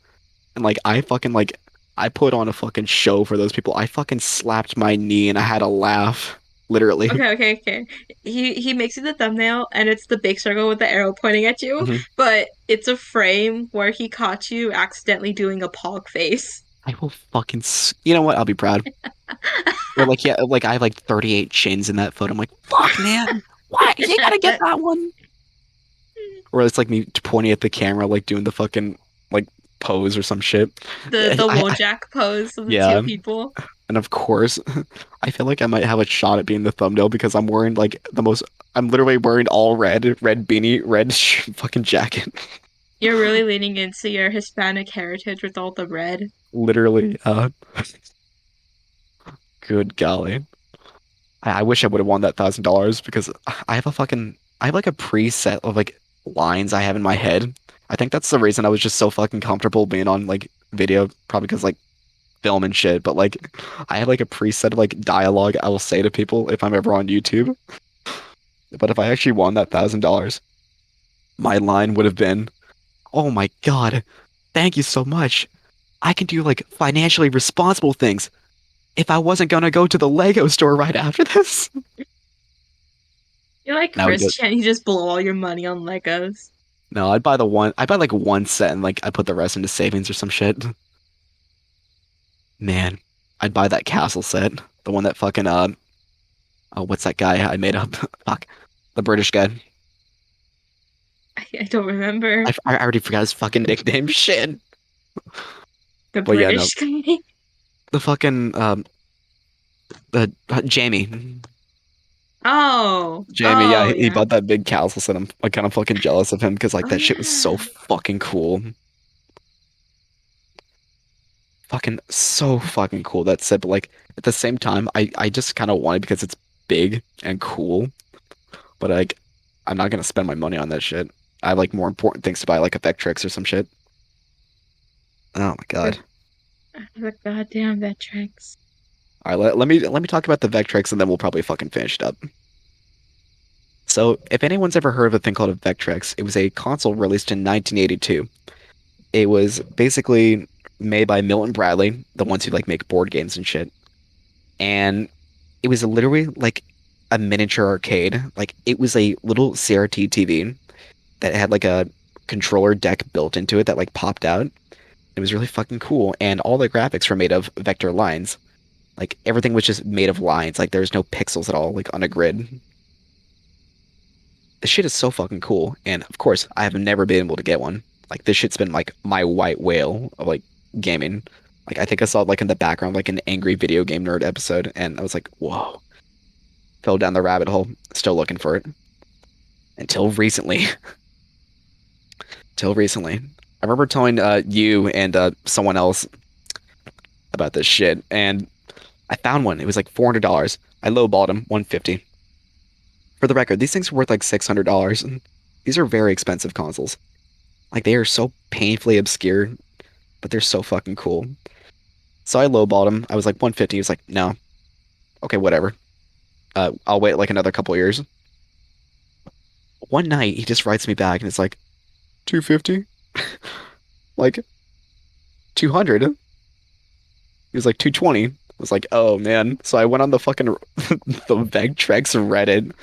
And like I fucking like I put on a fucking show for those people. I fucking slapped my knee and I had a laugh, literally. Okay. He makes you the thumbnail and it's the big circle with the arrow pointing at you, Mhm. but it's a frame where he caught you accidentally doing a pog face. I will fucking you know what? I'll be proud. Or like yeah, like I have like 38 chins in that photo. I'm like, fuck man, why you gotta get that one? Or it's like me pointing at the camera, like doing the fucking like pose or some shit. The Yeah, the Wojak pose of the two yeah. people. And of course, I feel like I might have a shot at being the thumbnail because I'm wearing like the most. I'm literally wearing all red beanie, red fucking jacket. You're really leaning into your Hispanic heritage with all the red. Literally, good golly. I wish I would have won that $1,000 because I have like a preset of like lines I have in my head. I think that's the reason I was just so fucking comfortable being on like video, probably because like film and shit. But like, I have like a preset of like dialogue I will say to people if I'm ever on YouTube. But if I actually won that $1,000, my line would have been, "Oh my God, thank you so much. I can do like financially responsible things if I wasn't gonna go to the Lego store right after this." You're like Now we go. Christian, you just blow all your money on Legos. No, I'd buy like one set and like I put the rest into savings or some shit. Man, I'd buy that castle set, the one that fucking oh, what's that guy I made up? Fuck, the British guy. I don't remember I already forgot his fucking nickname. Shit. the But yeah, no, British guy. the fucking the Jamie. Jamie, yeah, Oh he yeah. bought that big castle set. I'm like kind of fucking jealous of him because like Oh that shit was so yeah. fucking cool. Fucking so fucking cool that set, but like at the same time, I just kind of want it because it's big and cool. But like, I'm not gonna spend my money on that shit. I have like more important things to buy, like effect tricks or some shit. Oh my The, God. the goddamn Vectrex. All right, let me talk about the Vectrex and then we'll probably fucking finish it up. So, if anyone's ever heard of a thing called a Vectrex, it was a console released in 1982. It was basically made by Milton Bradley, the ones who like make board games and shit. And it was literally like a miniature arcade. Like it was a little CRT TV that had like a controller deck built into it that like popped out. It was really fucking cool, and all the graphics were made of vector lines. Like everything was just made of lines. Like there's no pixels at all, like on a grid. This shit is so fucking cool. And of course, I have never been able to get one. Like this shit's been like my white whale of like gaming. Like I think I saw like in the background like an angry video game nerd episode, and I was like, whoa, fell down the rabbit hole. Still looking for it. Until recently. Until recently. I remember telling you and someone else about this shit, and I found one. It was like $400. I lowballed him 150. For the record, these things are worth like $600. These are very expensive consoles. Like they are so painfully obscure, but they're so fucking cool. So I lowballed him. I was like 150. He was like, no, okay, whatever. I'll wait like another couple years. One night he just writes me back and it's like 250, like 200. He was like 220. I was like, oh man. So I went on the fucking the Vegtrex Reddit,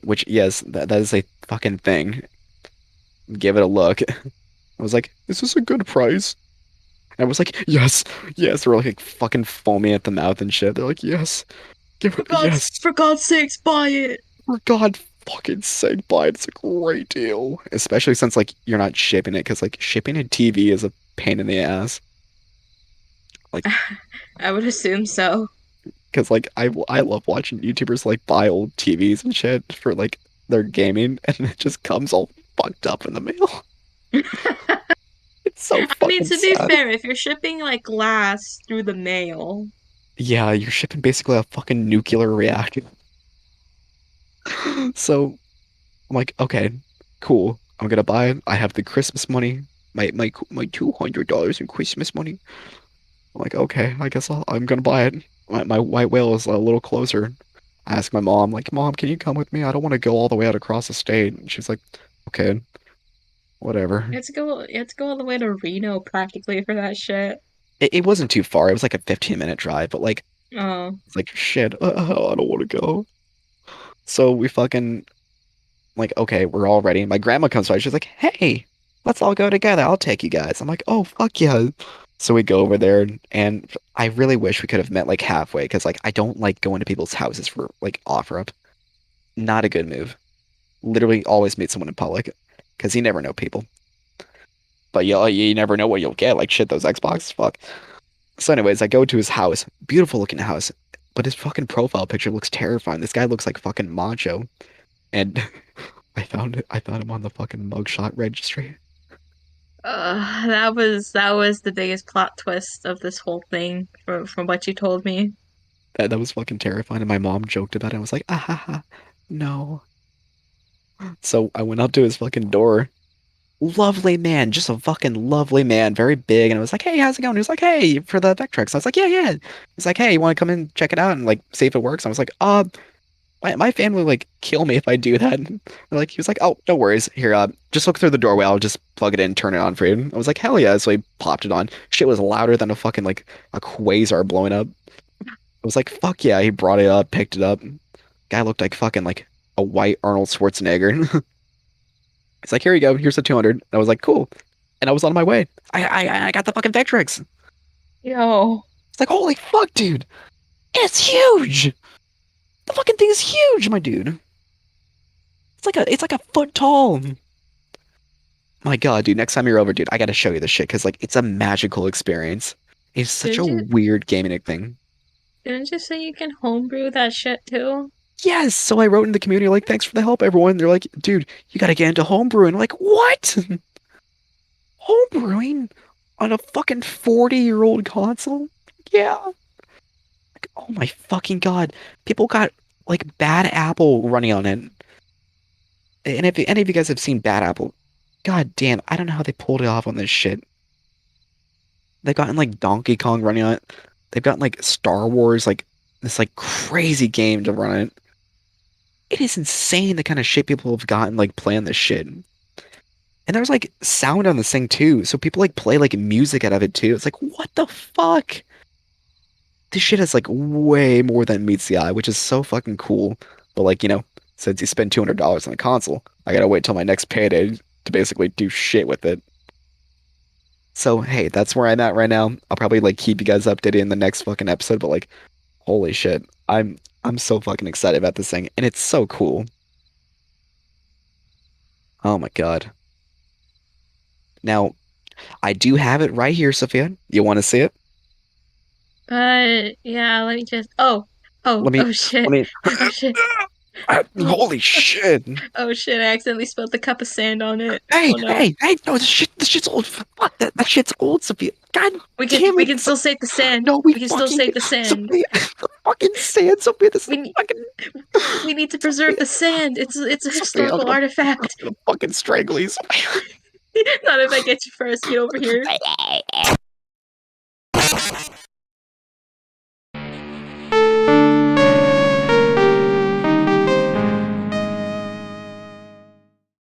which yes, that is a fucking thing. Give it a look. I was like, is this a good price? And I was like, yes, yes. They're like fucking foaming at the mouth and shit. They're like, yes, give it, yes. For God's sakes, buy it. For God fucking sake, buy it. It's a great deal. Especially since like you're not shipping it, because like shipping a TV is a pain in the ass. Like, I would assume so. because like I love watching YouTubers like buy old TVs and shit for like their gaming, and it just comes all fucked up in the mail. It's so I mean, fucking to be sad. fair, if you're shipping like glass through the mail, Yeah, you're shipping basically a fucking nuclear reactor. So I'm like, okay, cool. I'm gonna buy it. I have the Christmas money, my $200 in Christmas money. I'm like, okay, I guess I'm gonna buy it. My white whale is a little closer. I asked my mom, like, Mom, can you come with me? I don't want to go all the way out across the state. And she's like, okay, whatever. you have to go all the way to Reno practically for that shit. It wasn't too far. It was like a 15-minute drive, but like, Oh, it's like, shit, I don't want to go. So we fucking like, okay, we're all ready. My grandma comes by. She's like, hey, let's all go together. I'll take you guys. I'm like, oh, fuck yeah. So we go over there, and I really wish we could have met like halfway because like I don't like going to people's houses for like offer up. Not a good move. Literally always meet someone in public because you never know people. But you never know what you'll get. Like shit, those Xbox, fuck. So anyways, I go to his house. Beautiful looking house. But his fucking profile picture looks terrifying. This guy looks like fucking macho. And I found him on the fucking mugshot registry. that was the biggest plot twist of this whole thing from what you told me. That was fucking terrifying. And my mom joked about it. I was like, ah ha ha, no. So I went up to his fucking door. Lovely man, just a fucking lovely man, very big. And I was like, hey, how's it going? He was like, hey, for the Vectrex. I was like, yeah, yeah. He's like, hey, you want to come in, check it out, and like see if it works? I was like, my family like kill me if I do that. And like he was like, oh, no worries. Here, just look through the doorway. I'll just plug it in, turn it on for you. I was like, hell yeah. So he popped it on. Shit was louder than a fucking like a quasar blowing up. I was like, fuck yeah. He brought it up, picked it up. Guy looked like fucking like a white Arnold Schwarzenegger. He's like, here you go. Here's the 200. And I was like, cool. And I was on my way. I got the fucking Vectrex. Yo, It's like, holy fuck, dude. It's huge. The fucking thing is huge, my dude. It's like a foot tall. My God, dude. Next time you're over, dude, I gotta show you this shit because like it's a magical experience. It's such a didn't you weird gaming thing. didn't you say you can homebrew that shit too? Yes. So I wrote in the community like, thanks for the help, everyone. They're like, dude, you gotta get into homebrewing. I'm like, what? Homebrewing on a fucking 40-year-old console? Yeah. Oh my fucking God. People got like Bad Apple running on it. And if any of you guys have seen Bad Apple, God damn, I don't know how they pulled it off on this shit. They've gotten like Donkey Kong running on it. They've gotten like Star Wars, like this like crazy game to run it. It is insane the kind of shit people have gotten like playing this shit. And there's like sound on this thing too, so people like play like music out of it too. It's like what the fuck? This shit has like way more than meets the eye, which is so fucking cool. But like, since you spend $200 on a console, I gotta wait till my next payday to basically do shit with it. So hey, that's where I'm at right now. I'll probably like keep you guys updated in the next fucking episode, but like, holy shit, I'm so fucking excited about this thing, and it's so cool. Oh my God. Now, I do have it right here, Sophia. You want to see it? Yeah, let me just. Oh, oh, Let me, oh let shit, me. oh shit, oh, Holy shit! oh shit! I accidentally spilled the cup of sand on it. Hey, Oh no. hey, hey! No, this shit's old. Fuck that shit's old, Sophia. God damn We it! can still save the sand. No, we We can still fucking save the sand. Sophia, the fucking sand, Sophia. This is We ne- fucking we need to preserve Sophia, the sand. It's a Sophia. historical I'm artifact. gonna fucking strangle you, Sophia. Not if I get you first. Get over here.